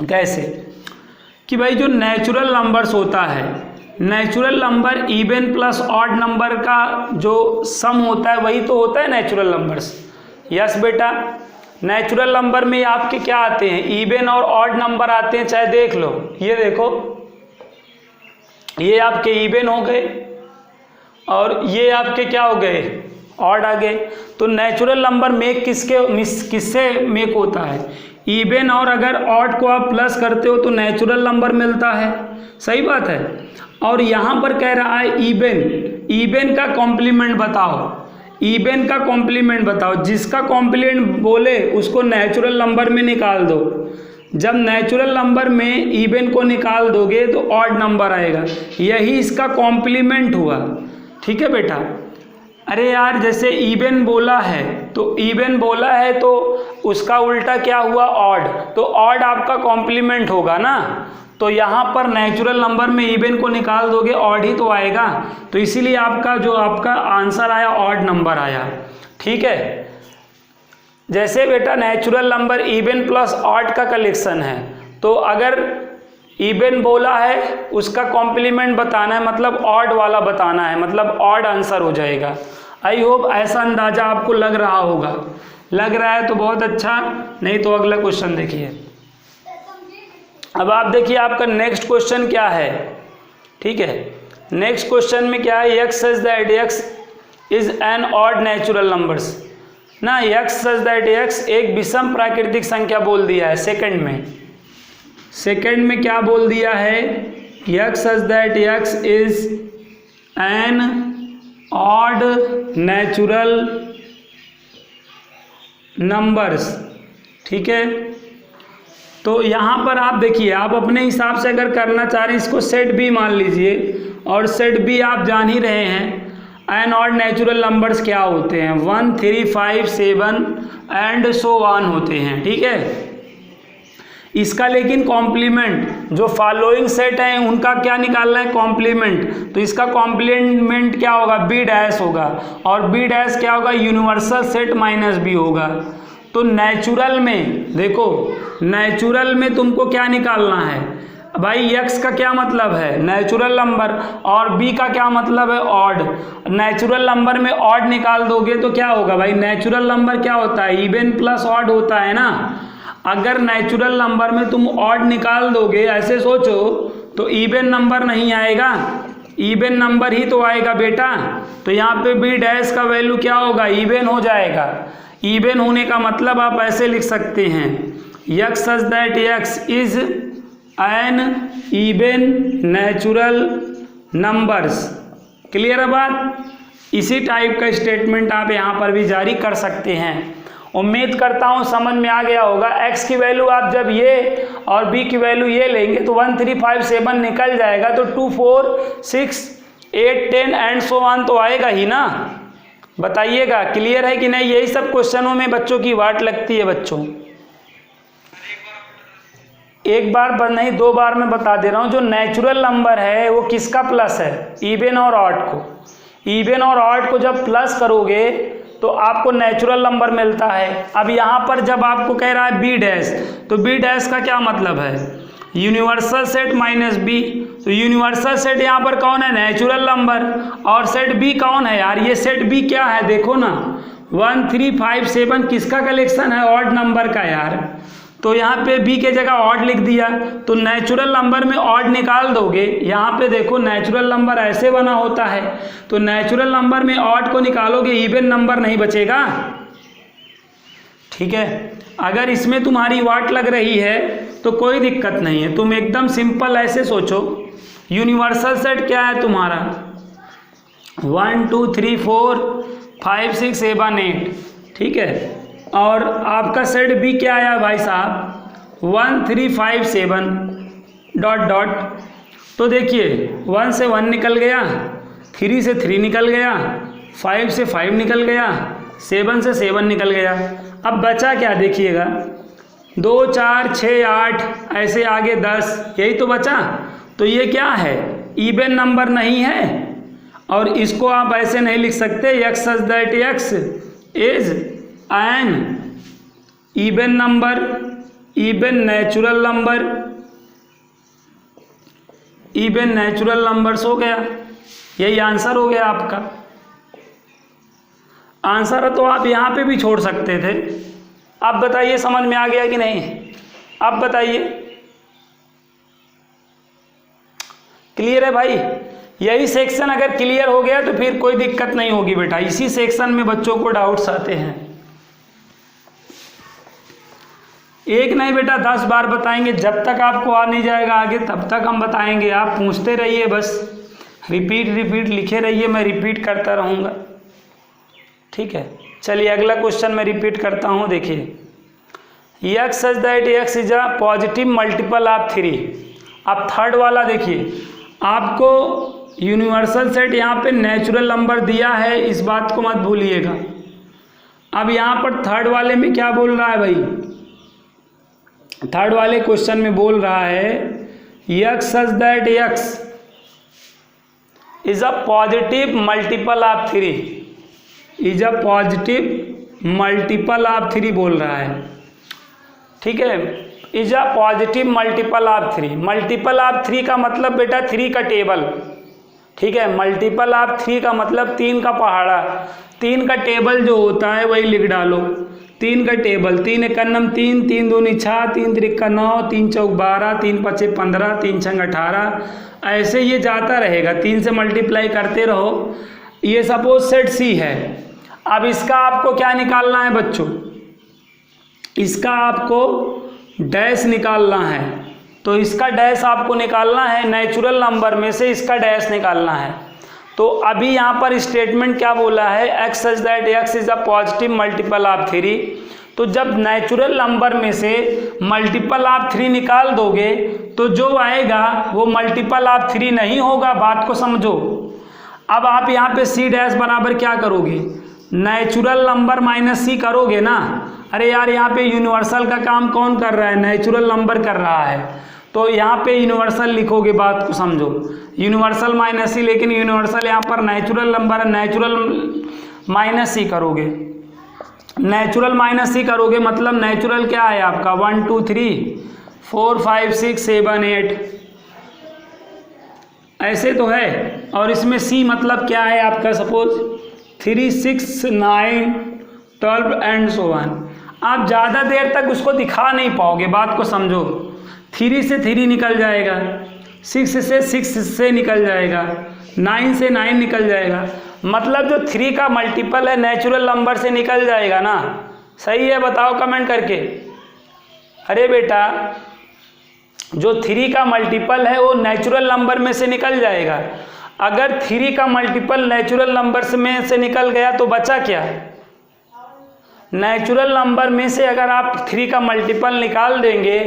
कैसे कि भाई जो नेचुरल नंबर्स होता है, natural number even plus odd number का जो सम होता है वही तो होता है नेचुरल नंबर्स। यस बेटा, नेचुरल नंबर में आपके क्या आते हैं, इवन और ऑड नंबर आते हैं। चाहे देख लो, ये देखो, ये आपके इवन हो गए और ये आपके क्या हो गए, ऑड आ गए। तो नेचुरल नंबर मेक किससे मेक होता है, इवन, और अगर ऑड को आप प्लस करते हो तो नेचुरल नंबर मिलता है। सही बात है। और यहाँ पर कह रहा है इवन, इवन का कॉम्प्लीमेंट बताओ, इवन का कॉम्प्लीमेंट बताओ। जिसका कॉम्प्लीमेंट बोले उसको नेचुरल नंबर में निकाल दो। जब नेचुरल नंबर में इवन को निकाल दोगे तो ऑड नंबर आएगा, यही इसका कॉम्प्लीमेंट हुआ। ठीक है बेटा। अरे यार जैसे इवन बोला है तो इवन बोला है तो उसका उल्टा क्या हुआ, ऑड, तो ऑड आपका कॉम्प्लीमेंट होगा ना। तो यहाँ पर नेचुरल नंबर में इवन को निकाल दोगे ऑड ही तो आएगा। तो इसीलिए आपका जो आपका आंसर आया ऑड नंबर आया। ठीक है। जैसे बेटा natural number even plus odd का कलेक्शन है, तो अगर इवन बोला है उसका कॉम्प्लीमेंट बताना है, मतलब ऑड वाला बताना है, मतलब ऑड आंसर हो जाएगा। आई होप ऐसा अंदाजा आपको लग रहा होगा। लग रहा है तो बहुत अच्छा, नहीं तो अगला क्वेश्चन देखिए। अब आप देखिए आपका नेक्स्ट क्वेश्चन क्या है। ठीक है, नेक्स्ट क्वेश्चन में क्या है, x such that x is an odd natural numbers ना। x सच दैट x एक विषम प्राकृतिक संख्या बोल दिया है सेकंड में। सेकंड में क्या बोल दिया है, x such that x is an odd natural numbers. ठीक है, तो यहाँ पर आप देखिए, आप अपने हिसाब से अगर करना चाह रहे हैं इसको सेट बी मान लीजिए, और सेट बी आप जान ही रहे हैं एन ऑड नेचुरल नंबर्स क्या होते हैं, 1 3 5 7 एंड सो ऑन होते हैं। ठीक है, इसका लेकिन कॉम्प्लीमेंट जो फॉलोइंग सेट है उनका क्या निकालना है, कॉम्प्लीमेंट। तो इसका कॉम्प्लीमेंट क्या होगा, बी डैश होगा, और बी डैश क्या होगा, यूनिवर्सल सेट माइनस बी होगा। तो नेचुरल में देखो, नेचुरल में तुमको क्या निकालना है भाई, x का क्या मतलब है, नेचुरल नंबर, और b का क्या मतलब है, ऑड। नेचुरल नंबर में ऑड निकाल दोगे तो क्या होगा भाई, नेचुरल नंबर क्या होता है, इवन प्लस ऑड होता है ना। अगर नेचुरल नंबर में तुम ऑड निकाल दोगे, ऐसे सोचो, तो इवन नंबर नहीं आएगा, इवन नंबर ही तो आएगा बेटा। तो यहाँ पे बी डैश का वैल्यू क्या होगा, इवन हो जाएगा। इवन होने का मतलब आप ऐसे लिख सकते हैं, x such that x is an even natural numbers. Clear है बात। इसी टाइप का स्टेटमेंट आप यहाँ पर भी जारी कर सकते हैं। उम्मीद करता हूँ समझ में आ गया होगा। x की वैल्यू आप जब ये और b की वैल्यू ये लेंगे तो 1 3 5 7 निकल जाएगा, तो 2 4 6 8 10 एंड सो ऑन तो आएगा ही ना। बताइएगा क्लियर है कि नहीं। यही सब क्वेश्चनों में बच्चों की वाट लगती है बच्चों। एक बार नहीं 2 बार मैं बता दे रहा हूँ। जो नेचुरल नंबर है वो किसका प्लस है, इवन और ऑड को। इवन और ऑड को जब प्लस करोगे तो आपको नेचुरल नंबर मिलता है। अब यहाँ पर जब आपको कह रहा है बी डैश, तो बी डैश का क्या मतलब है, यूनिवर्सल सेट माइनस बी। तो यूनिवर्सल सेट यहाँ पर कौन है, नेचुरल नंबर, और सेट बी कौन है यार, ये सेट बी क्या है देखो ना, 1 3 5 7 किसका कलेक्शन है, ऑड नंबर का यार। तो यहाँ पे बी के जगह ऑड लिख दिया, तो नेचुरल नंबर में ऑड निकाल दोगे। यहाँ पे देखो नेचुरल नंबर ऐसे बना होता है, तो नेचुरल नंबर में ऑड को निकालोगे, इवन नंबर नहीं बचेगा। ठीक है, अगर इसमें तुम्हारी वाट लग रही है तो कोई दिक्कत नहीं है। तुम एकदम सिंपल ऐसे सोचो, यूनिवर्सल सेट क्या है तुम्हारा, 1 2 3 4 5 6 7 8, ठीक है। और आपका सेट बी क्या आया भाई साहब, 1 3 5 7 डॉट डॉट। तो देखिए 1 से 1 निकल गया, 3 से 3 निकल गया, 5 से 5 निकल गया, 7 से 7 निकल गया। अब बचा क्या देखिएगा, 2 4 6 8 ऐसे आगे 10, यही तो बचा। तो ये क्या है, इवन नंबर नहीं है, और इसको आप ऐसे नहीं लिख सकते x such that x is an even number, even natural number, even natural numbers हो गया। यही आंसर हो गया आपका। आंसर तो आप यहाँ पे भी छोड़ सकते थे। अब बताइए समझ में आ गया कि नहीं, अब बताइए क्लियर है भाई। यही सेक्शन अगर क्लियर हो गया तो फिर कोई दिक्कत नहीं होगी बेटा। इसी सेक्शन में बच्चों को डाउट्स आते हैं। एक नहीं बेटा 10 बार बताएंगे, जब तक आपको आ नहीं जाएगा आगे तब तक हम बताएंगे। आप पूछते रहिए, बस रिपीट रिपीट लिखे रहिए, मैं रिपीट करता रहूँगा। ठीक है, चलिए अगला क्वेश्चन मैं रिपीट करता हूँ। देखिए x such that x is a positive multiple of 3। अब थर्ड वाला देखिए, आपको यूनिवर्सल सेट यहाँ पे नेचुरल नंबर दिया है, इस बात को मत भूलिएगा। अब यहाँ पर थर्ड वाले में क्या बोल रहा है भाई, थर्ड वाले क्वेश्चन में बोल रहा है x such that x is a positive multiple of 3, is a positive multiple of 3 बोल रहा है। ठीक है, is a positive multiple of 3। Multiple of 3 का मतलब बेटा 3 का टेबल। ठीक है, मल्टीपल ऑफ 3 का मतलब 3 का पहाड़ा, 3 का टेबल जो होता है वही लिख डालो। 3 का टेबल, 3 एक नम 3, 3 दूनी 6, 3 त्रिका 9, 3 चौक 12, 3 पचे 15, 3 छंग 18, ऐसे ये जाता रहेगा। 3 से मल्टीप्लाई करते रहो। ये सपोज सेट सी है। अब इसका आपको क्या निकालना है बच्चों, इसका आपको डैश निकालना है। तो इसका डैश आपको निकालना है, नेचुरल नंबर में से इसका डैश निकालना है। तो अभी यहाँ पर स्टेटमेंट क्या बोला है, x such that x is a positive multiple of 3। तो जब नेचुरल नंबर में से मल्टीपल ऑफ 3 निकाल दोगे तो जो आएगा वो मल्टीपल ऑफ 3 नहीं होगा, बात को समझो। अब आप यहाँ पे c डैश बराबर क्या करोगे, नेचुरल नंबर माइनस सी करोगे ना। अरे यार यहाँ पे यूनिवर्सल का काम कौन कर रहा है, नेचुरल नंबर कर रहा है। तो यहाँ पे यूनिवर्सल लिखोगे, बात को समझो, यूनिवर्सल माइनस सी, लेकिन यूनिवर्सल यहाँ पर नेचुरल नंबर है, नेचुरल माइनस सी करोगे। नेचुरल माइनस सी करोगे मतलब नेचुरल क्या है आपका 1 2 3 4 5 6 7 8 ऐसे तो है। और इसमें सी मतलब क्या है आपका, सपोज 3 6 9 12 एंड सो ऑन। आप ज़्यादा देर तक उसको दिखा नहीं पाओगे, बात को समझो। 3 से 3 निकल जाएगा, 6 से 6 से निकल जाएगा, 9 से 9 निकल जाएगा। मतलब जो 3 का मल्टीपल है नेचुरल नंबर से निकल जाएगा ना। सही है, बताओ कमेंट करके। अरे बेटा जो 3 का मल्टीपल है वो नेचुरल नंबर में से निकल जाएगा। अगर 3 का मल्टीपल नेचुरल नंबर में से निकल गया तो बचा क्या, नेचुरल नंबर में से अगर आप 3 का मल्टीपल निकाल देंगे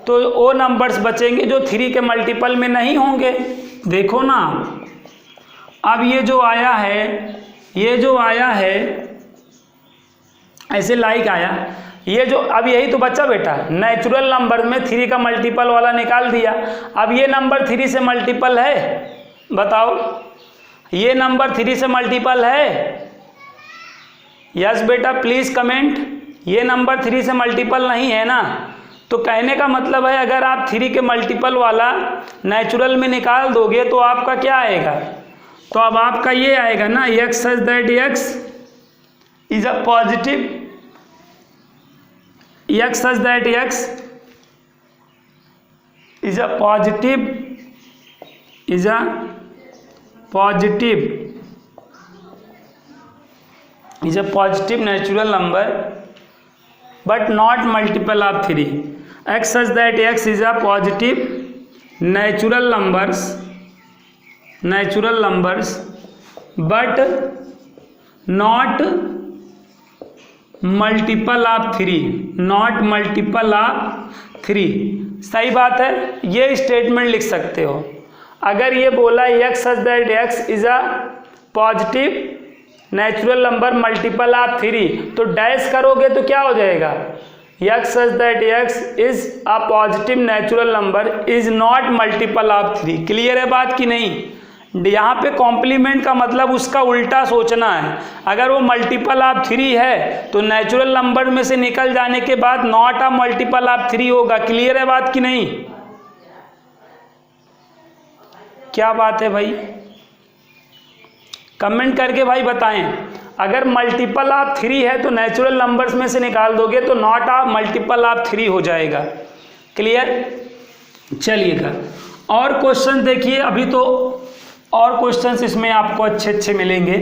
तो वो नंबर्स बचेंगे जो 3 के मल्टीपल में नहीं होंगे। देखो ना, अब ये जो आया है ऐसे लाइक आया, ये जो अब यही तो बच्चा बेटा, नेचुरल नंबर में 3 का मल्टीपल वाला निकाल दिया। अब ये नंबर 3 से मल्टीपल है, बताओ ये नंबर 3 से मल्टीपल है? यस बेटा प्लीज कमेंट। ये नंबर 3 से मल्टीपल नहीं है ना। तो कहने का मतलब है अगर आप 3 के मल्टीपल वाला नेचुरल में निकाल दोगे तो आपका क्या आएगा? तो अब आपका ये आएगा ना, x such that x is a positive, x such that x is a positive natural number but not multiple of 3. X such that x is a positive natural numbers but not multiple of 3. सही बात है, ये statement लिख सकते हो। अगर ये बोला x such that x is a positive natural number multiple of 3, तो डैश करोगे तो क्या हो जाएगा? x such that x is a positive natural number is not multiple of 3। Clear है बात कि नहीं? यहाँ पे कॉम्प्लीमेंट का मतलब उसका उल्टा सोचना है। अगर वो मल्टीपल ऑफ 3 है तो नेचुरल नंबर में से निकल जाने के बाद नॉट अ मल्टीपल ऑफ 3 होगा। क्लियर है बात कि नहीं? क्या बात है भाई, कमेंट करके भाई बताएं। अगर मल्टीपल ऑफ 3 है तो नेचुरल नंबर्स में से निकाल दोगे तो नॉट ऑफ मल्टीपल ऑफ 3 हो जाएगा। क्लियर? चलिएगा और क्वेश्चन देखिए, अभी तो और क्वेश्चंस इसमें आपको अच्छे मिलेंगे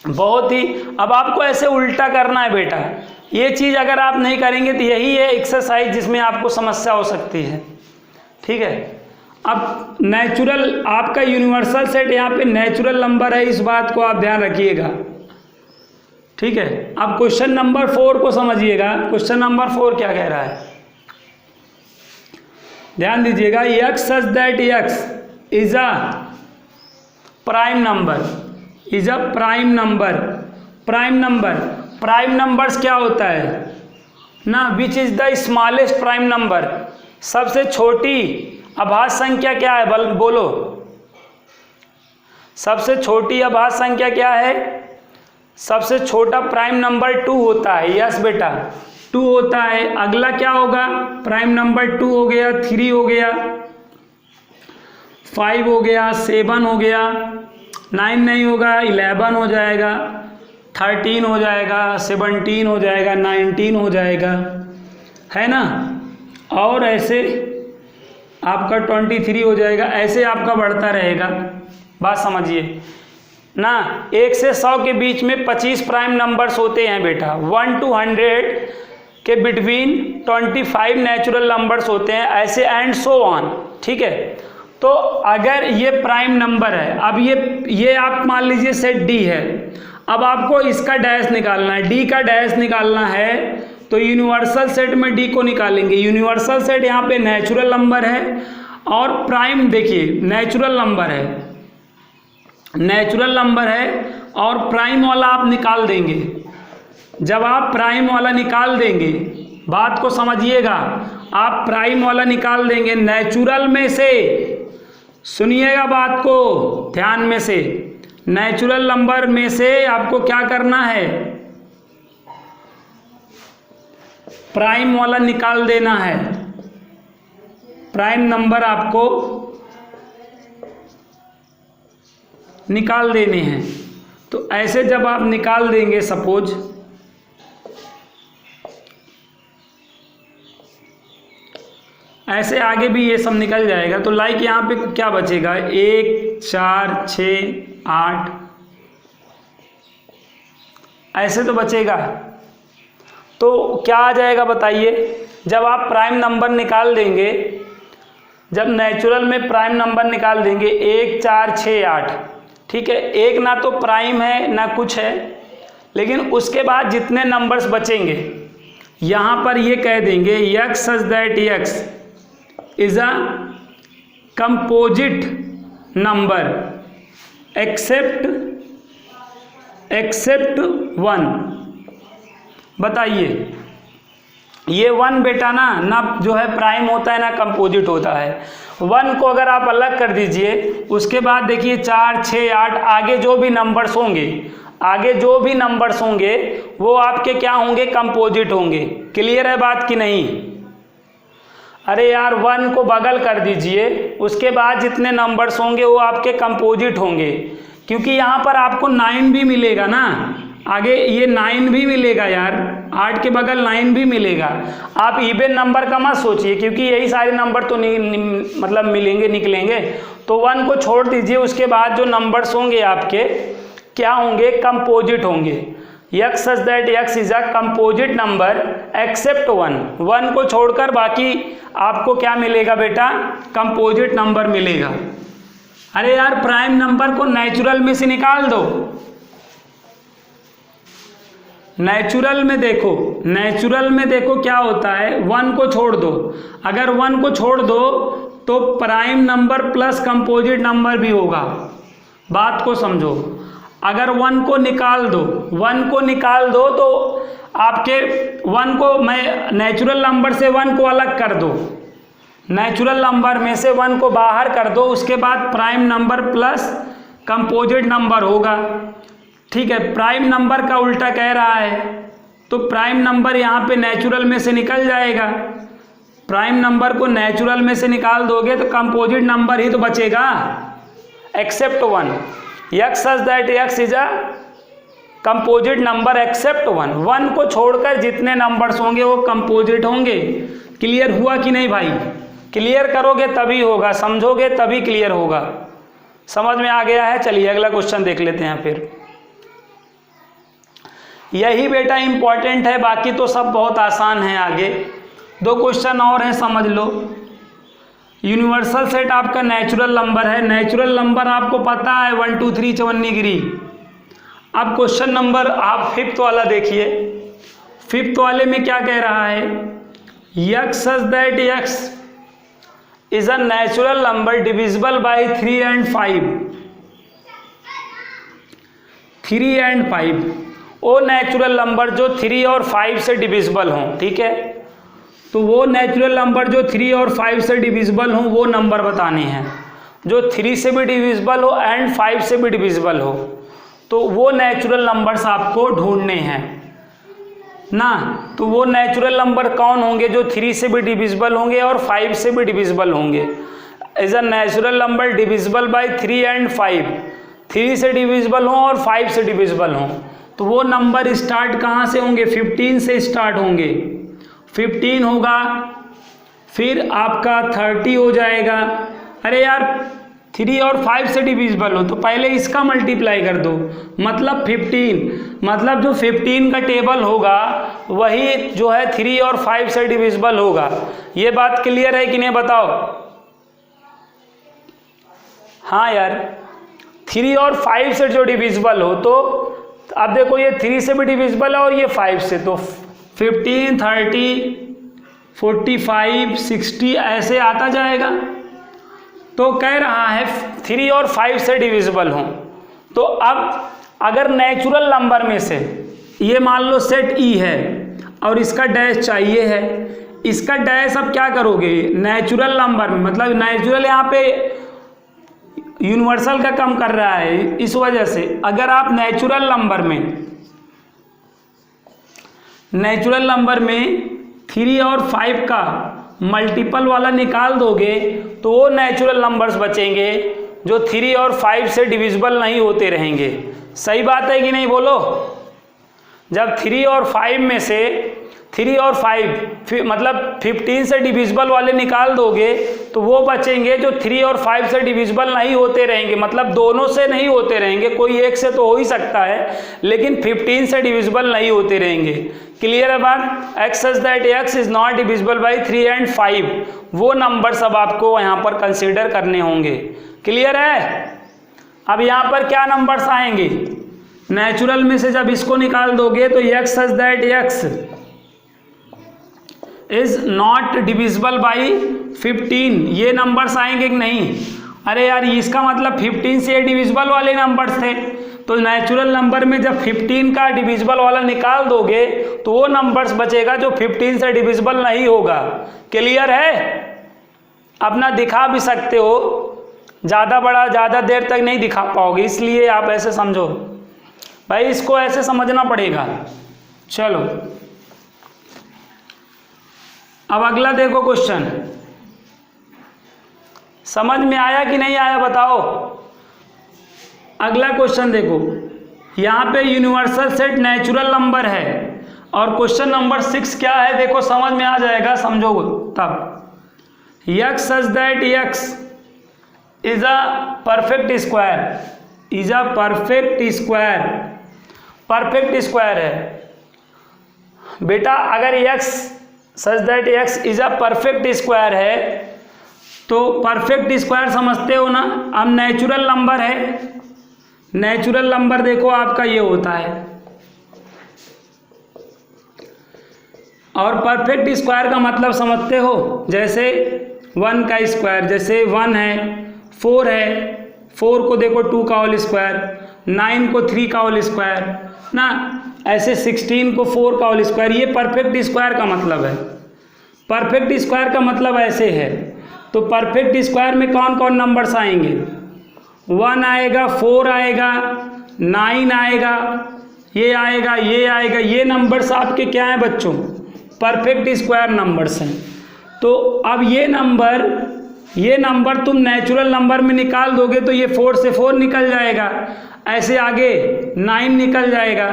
बहुत ही। अब आपको ऐसे उल्टा करना है बेटा, ये चीज़ अगर आप नहीं करेंगे तो यही है एक्सरसाइज जिसमें आपको समस्या हो सकती है। ठीक है, अब नेचुरल आपका यूनिवर्सल सेट यहाँ पे नेचुरल नंबर है, इस बात को आप ध्यान रखिएगा। ठीक है, अब क्वेश्चन नंबर 4 को समझिएगा। क्वेश्चन नंबर 4 क्या कह रहा है, ध्यान दीजिएगा। x such that x is a prime number. Prime numbers क्या होता है ना, which is the smallest prime number. सबसे छोटी अभाज्य संख्या क्या है, बोलो सबसे छोटी अभाज्य संख्या क्या है? सबसे छोटा प्राइम नंबर 2 होता है। यस बेटा 2 होता है। अगला क्या होगा? प्राइम नंबर 2 हो गया, 3 हो गया, 5 हो गया, 7 हो गया, 9 नहीं होगा, 11 हो जाएगा, 13 हो जाएगा, 17 हो जाएगा, 19 हो जाएगा, है ना। और ऐसे आपका 23 हो जाएगा। ऐसे आपका बढ़ता रहेगा। बात समझिए ना, 1 से 100 के बीच में 25 प्राइम नंबर्स होते हैं बेटा। 1 to 100 के बिटवीन 25 नेचुरल नंबर्स होते हैं, ऐसे एंड सो ऑन। ठीक है, तो अगर ये प्राइम नंबर है, अब ये आप मान लीजिए सेट डी है, अब आपको इसका डैश निकालना है, डी का डैश निकालना है, तो यूनिवर्सल सेट में डी को निकालेंगे। यूनिवर्सल सेट यहाँ पे नेचुरल नंबर है और प्राइम, देखिए नेचुरल नंबर है और प्राइम वाला आप निकाल देंगे। जब आप प्राइम वाला निकाल देंगे, बात को समझिएगा, आप प्राइम वाला निकाल देंगे नेचुरल में से, सुनिएगा बात को ध्यान में से, नेचुरल नंबर में से आपको क्या करना है, प्राइम वाला निकाल देना है। प्राइम नंबर आपको निकाल देने हैं। तो ऐसे जब आप निकाल देंगे, सपोज ऐसे आगे भी ये सब निकल जाएगा, तो लाइक यहाँ पे क्या बचेगा, 1 4 6 8 ऐसे तो बचेगा। तो क्या आ जाएगा बताइए, जब आप प्राइम नंबर निकाल देंगे, जब नेचुरल में प्राइम नंबर निकाल देंगे 1 4 6 8, ठीक है, एक ना तो प्राइम है ना कुछ है, लेकिन उसके बाद जितने नंबर्स बचेंगे यहाँ पर ये कह देंगे x such that x is a composite number except 1। बताइए, ये 1 बेटा ना जो है प्राइम होता है ना कंपोजिट होता है। 1 को अगर आप अलग कर दीजिए, उसके बाद देखिए 4, 6, 8 आगे जो भी नंबर्स होंगे वो आपके क्या होंगे, कंपोजिट होंगे। क्लियर है बात कि नहीं? अरे यार 1 को बगल कर दीजिए, उसके बाद जितने नंबर्स होंगे वो आपके कंपोजिट होंगे, क्योंकि यहाँ पर आपको 9 भी मिलेगा ना, आगे ये 9 भी मिलेगा यार, 8 के बगल 9 भी मिलेगा। आप इवन नंबर का मत सोचिए, क्योंकि यही सारे नंबर तो मतलब निकलेंगे। तो 1 को छोड़ दीजिए, उसके बाद जो नंबर्स होंगे आपके क्या होंगे, कंपोजिट होंगे। x such that x is a composite number except 1 को छोड़कर बाकी आपको क्या मिलेगा बेटा, कंपोजिट नंबर मिलेगा। अरे यार प्राइम नंबर को नेचुरल में से निकाल दो। नेचुरल में देखो क्या होता है, 1 को छोड़ दो। अगर 1 को छोड़ दो तो prime number plus composite number भी होगा। बात को समझो, अगर 1 को निकाल दो तो आपके 1 को मैं नेचुरल नंबर से 1 को अलग कर दो, नेचुरल नंबर में से 1 को बाहर कर दो, उसके बाद prime number plus composite number होगा। ठीक है, प्राइम नंबर का उल्टा कह रहा है, तो प्राइम नंबर यहाँ पे नेचुरल में से निकल जाएगा। प्राइम नंबर को नेचुरल में से निकाल दोगे तो कंपोजिट नंबर ही तो बचेगा, except 1। x such that x is a composite number except 1 को छोड़कर जितने नंबर्स होंगे वो कंपोजिट होंगे। क्लियर हुआ कि नहीं भाई? क्लियर करोगे तभी होगा, समझोगे तभी क्लियर होगा। समझ में आ गया है? चलिए अगला क्वेश्चन देख लेते हैं। फिर यही बेटा इंपॉर्टेंट है, बाकी तो सब बहुत आसान है। आगे 2 क्वेश्चन और हैं, समझ लो। यूनिवर्सल सेट आपका नेचुरल नंबर है, नेचुरल नंबर आपको पता है 1 2 3 चवन्नीगिरी। अब क्वेश्चन नंबर आप 5th वाला देखिए। 5th वाले में क्या कह रहा है, x such that x is a natural number divisible by 3 and 5। 3 and 5 वो नेचुरल नंबर जो 3 और 5 से डिविजिबल हों। ठीक है, तो वो नेचुरल नंबर जो 3 और 5 से डिविजिबल हों वो नंबर बताने हैं। जो 3 से भी डिविजिबल हो एंड 5 से भी डिविजिबल हो, तो वो नेचुरल नंबर्स आपको ढूंढने हैं ना। तो वो नेचुरल नंबर कौन होंगे, जो 3 से भी डिविजिबल होंगे और 5 से भी डिविजिबल होंगे। Is a natural number divisible by 3 and 5, 3 से डिविजिबल हों और 5 से डिविजिबल हों, तो वो नंबर स्टार्ट कहाँ से होंगे, 15 से स्टार्ट होंगे। 15 होगा, फिर आपका 30 हो जाएगा। अरे यार 3 और 5 से डिविजिबल हो तो पहले इसका मल्टीप्लाई कर दो, मतलब 15। मतलब जो 15 का टेबल होगा वही जो है 3 और 5 से डिविजिबल होगा। ये बात क्लियर है कि नहीं बताओ? हाँ यार, 3 और 5 से जो डिविजिबल हो, तो अब देखो ये 3 से भी डिविजिबल है और ये 5 से, तो 15, 30, 45, 60 ऐसे आता जाएगा। तो कह रहा है 3 और 5 से डिविजिबल हों। तो अब अगर नेचुरल नंबर में से ये मान लो सेट ई है और इसका डैश चाहिए है, इसका डैश अब क्या करोगे, नेचुरल नंबर में, मतलब नेचुरल यहाँ पे यूनिवर्सल का कम कर रहा है, इस वजह से अगर आप नेचुरल नंबर में 3 और 5 का मल्टीपल वाला निकाल दोगे तो वो नेचुरल नंबर्स बचेंगे जो 3 और 5 से डिविजिबल नहीं होते रहेंगे। सही बात है कि नहीं बोलो? जब 3 और 5 में से 3 और 5 मतलब 15 से डिविजिबल वाले निकाल दोगे तो वो बचेंगे जो 3 और 5 से डिविजिबल नहीं होते रहेंगे, मतलब दोनों से नहीं होते रहेंगे, कोई एक से तो हो ही सकता है लेकिन 15 से डिविजिबल नहीं होते रहेंगे। क्लियर है बात? x such that x is not divisible by 3 and 5, वो नंबर सब आपको यहाँ पर कंसीडर करने होंगे। क्लियर है? अब यहाँ पर क्या नंबर्स आएंगे, नेचुरल में से जब इसको निकाल दोगे तो x such that x is not divisible by 15, ये नंबर्स आएंगे कि नहीं? अरे यार इसका मतलब 15 से ये डिविजिबल वाले नंबर्स थे, तो नेचुरल नंबर में जब 15 का डिविजिबल वाला निकाल दोगे तो वो नंबर्स बचेगा जो 15 से डिविजिबल नहीं होगा। क्लियर है? अपना दिखा भी सकते हो, ज़्यादा बड़ा ज़्यादा देर तक नहीं दिखा पाओगे, इसलिए आप ऐसे समझो भाई, इसको ऐसे समझना पड़ेगा। चलो अब अगला देखो क्वेश्चन, समझ में आया कि नहीं आया बताओ। अगला क्वेश्चन देखो, यहाँ पे यूनिवर्सल सेट नेचुरल नंबर है और क्वेश्चन नंबर 6 क्या है देखो, समझ में आ जाएगा, समझो तब। x such that x is a perfect square, is a perfect square, perfect square है बेटा। अगर x such that x is a perfect square है तो परफेक्ट स्क्वायर समझते हो ना। अब नेचुरल नंबर है, नेचुरल नंबर देखो आपका ये होता है, और परफेक्ट स्क्वायर का मतलब समझते हो, जैसे 1 का स्क्वायर, जैसे 1 है, 4 है, 4 को देखो 2 का होल स्क्वायर, 9 को 3 का होल स्क्वायर ना, ऐसे 16 को 4 का होल स्क्वायर, ये परफेक्ट स्क्वायर का मतलब है। परफेक्ट स्क्वायर का मतलब ऐसे है। तो परफेक्ट स्क्वायर में कौन कौन नंबर्स आएंगे? 1 आएगा, 4 आएगा, 9 आएगा, ये आएगा, ये आएगा, ये नंबर्स आपके क्या हैं बच्चों? परफेक्ट स्क्वायर नंबर्स हैं। तो अब ये नंबर तुम नेचुरल नंबर में निकाल दोगे तो ये 4 से 4 निकल जाएगा, ऐसे आगे 9 निकल जाएगा।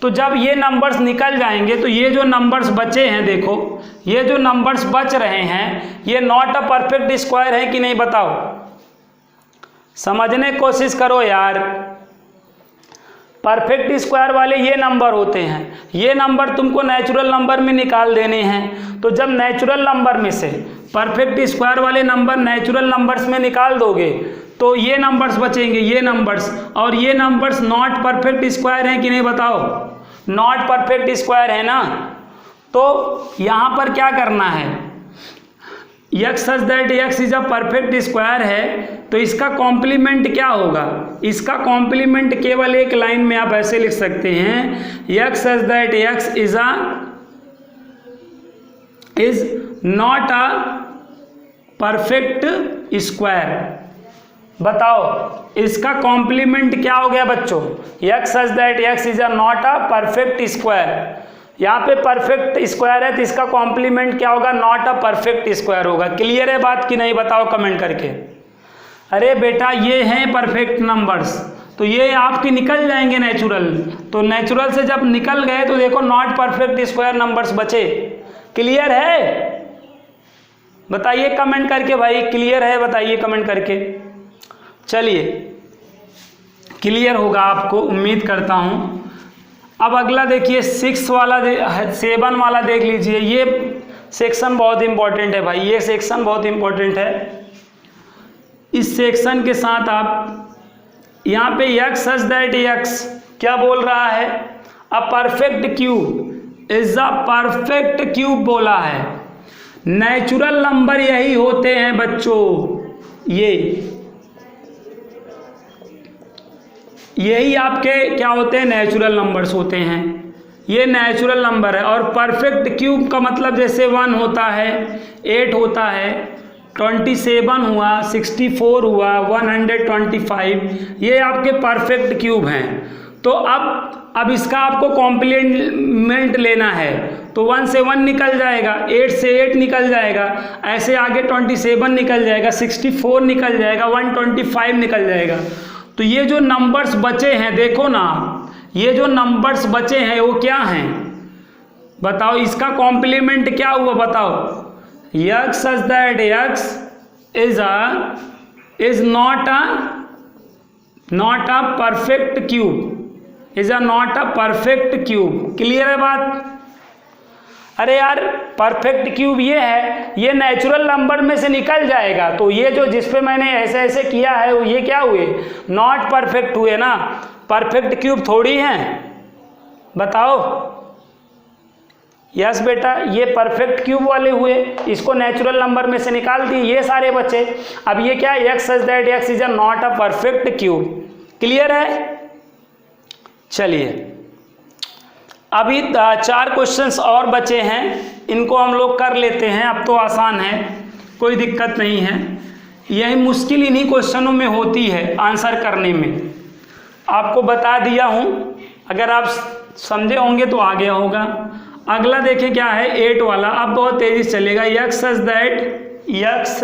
तो जब ये नंबर्स निकल जाएंगे तो ये जो नंबर्स बचे हैं देखो, ये जो नंबर्स बच रहे हैं ये नॉट अ परफेक्ट स्क्वायर है कि नहीं बताओ? समझने की कोशिश करो यार। परफेक्ट स्क्वायर वाले ये नंबर होते हैं, ये नंबर तुमको नेचुरल नंबर में निकाल देने हैं। तो जब नेचुरल नंबर में से परफेक्ट स्क्वायर वाले नंबर नेचुरल नंबर्स में निकाल दोगे तो ये नंबर्स बचेंगे, ये नंबर्स, और ये नंबर्स नॉट परफेक्ट स्क्वायर हैं कि नहीं बताओ? नॉट परफेक्ट स्क्वायर है ना। तो यहाँ पर क्या करना है, x such that x is a perfect square है तो इसका कॉम्प्लीमेंट क्या होगा? इसका कॉम्प्लीमेंट केवल एक लाइन में आप ऐसे लिख सकते हैं, x such that x is not a perfect square. बताओ इसका कॉम्प्लीमेंट क्या हो गया बच्चों? x such that x is a not a perfect square. यहाँ पे परफेक्ट स्क्वायर है तो इसका कॉम्प्लीमेंट क्या होगा? नॉट अ परफेक्ट स्क्वायर होगा। क्लियर है बात कि नहीं बताओ कमेंट करके। अरे बेटा ये हैं परफेक्ट नंबर्स, तो ये आपके निकल जाएंगे नेचुरल, तो नेचुरल से जब निकल गए तो देखो नॉट परफेक्ट स्क्वायर नंबर्स बचे। क्लियर है? बताइए कमेंट करके भाई, क्लियर है बताइए कमेंट करके। चलिए क्लियर होगा आपको, उम्मीद करता हूँ। अब अगला देखिए 7 वाला देख लीजिए। ये सेक्शन बहुत इंपॉर्टेंट है भाई, ये सेक्शन बहुत इंपॉर्टेंट है। इस सेक्शन के साथ आप यहाँ पे x सच दैट x क्या बोल रहा है? A perfect cube is a perfect cube बोला है। नेचुरल नंबर यही होते हैं बच्चों, यही आपके क्या होते हैं? नेचुरल नंबर्स होते हैं। ये नेचुरल नंबर है। और परफेक्ट क्यूब का मतलब जैसे 1 होता है, 8 होता है, 27 हुआ, 64 हुआ, 125, ये आपके परफेक्ट क्यूब हैं। तो अब इसका आपको कॉम्प्लीमेंट लेना है तो 1 से 1 निकल जाएगा, 8 से 8 निकल जाएगा, ऐसे आगे 27 निकल जाएगा, 64 निकल जाएगा, 125 निकल जाएगा। तो ये जो नंबर्स बचे हैं देखो ना, ये जो नंबर्स बचे हैं वो क्या हैं बताओ? इसका कॉम्प्लीमेंट क्या हुआ बताओ? x such that x is not a perfect cube, is not a perfect cube. Clear है बात? अरे यार परफेक्ट क्यूब ये है, ये नेचुरल नंबर में से निकल जाएगा, तो ये जो जिस पे मैंने ऐसे ऐसे किया है वो ये क्या हुए? नॉट परफेक्ट हुए ना। परफेक्ट क्यूब थोड़ी हैं, बताओ। यस बेटा, ये परफेक्ट क्यूब वाले हुए, इसको नेचुरल नंबर में से निकाल दिए, ये सारे बचे। अब ये क्या, x such that x is not a perfect cube. Clear है? चलिए अभी 4 क्वेश्चंस और बचे हैं, इनको हम लोग कर लेते हैं। अब तो आसान है, कोई दिक्कत नहीं है। यही मुश्किल इन्हीं क्वेश्चनों में होती है आंसर करने में। आपको बता दिया हूँ, अगर आप समझे होंगे तो आ गया होगा। अगला देखिए क्या है, 8 वाला। अब बहुत तेजी से चलेगा। x such that x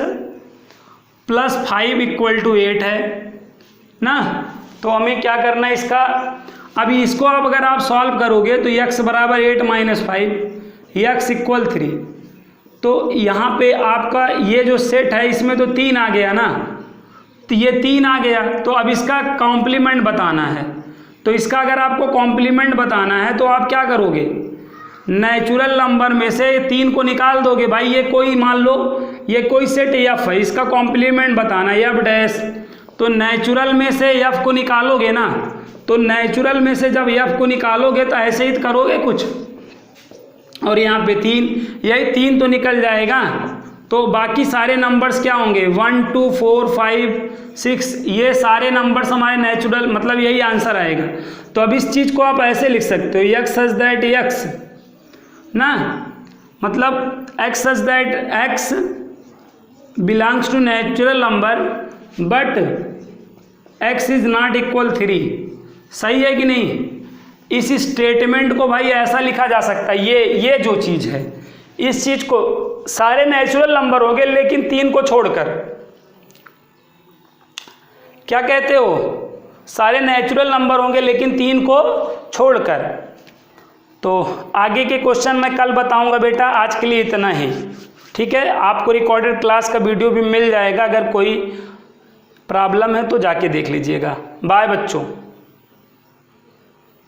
plus 5 equal to 8 है ना। तो हमें क्या करना है इसका, अभी इसको अब अगर आप सॉल्व करोगे तो x बराबर 8 माइनस 5, x इक्वल 3। तो यहाँ पे आपका ये जो सेट है इसमें तो 3 आ गया ना, तो ये 3 आ गया। तो अब इसका कॉम्प्लीमेंट बताना है। तो इसका अगर आपको कॉम्प्लीमेंट बताना है तो आप क्या करोगे, नेचुरल नंबर में से 3 को निकाल दोगे। भाई ये कोई, मान लो ये कोई सेट f है, इसका कॉम्प्लीमेंट बताना है f डैश। तो नेचुरल में से f को निकालोगे ना, तो नेचुरल में से जब f को निकालोगे तो ऐसे ही करोगे कुछ, और यहाँ पे 3, यही 3 तो निकल जाएगा। तो बाकी सारे नंबर्स क्या होंगे, 1 2 4 5 6, ये सारे नंबर्स हमारे नेचुरल, मतलब यही आंसर आएगा। तो अब इस चीज़ को आप ऐसे लिख सकते हो, x सच दैट x ना, मतलब x such that x belongs to natural number but x is not equal 3। सही है कि नहीं? इस स्टेटमेंट को भाई ऐसा लिखा जा सकता है, ये जो चीज़ है, इस चीज़ को सारे नेचुरल नंबर होंगे लेकिन 3 को छोड़कर। क्या कहते हो? सारे नेचुरल नंबर होंगे लेकिन 3 को छोड़कर। तो आगे के क्वेश्चन मैं कल बताऊंगा बेटा, आज के लिए इतना ही। ठीक है, आपको रिकॉर्डेड क्लास का वीडियो भी मिल जाएगा, अगर कोई प्रॉब्लम है तो जाके देख लीजिएगा। बाय बच्चों।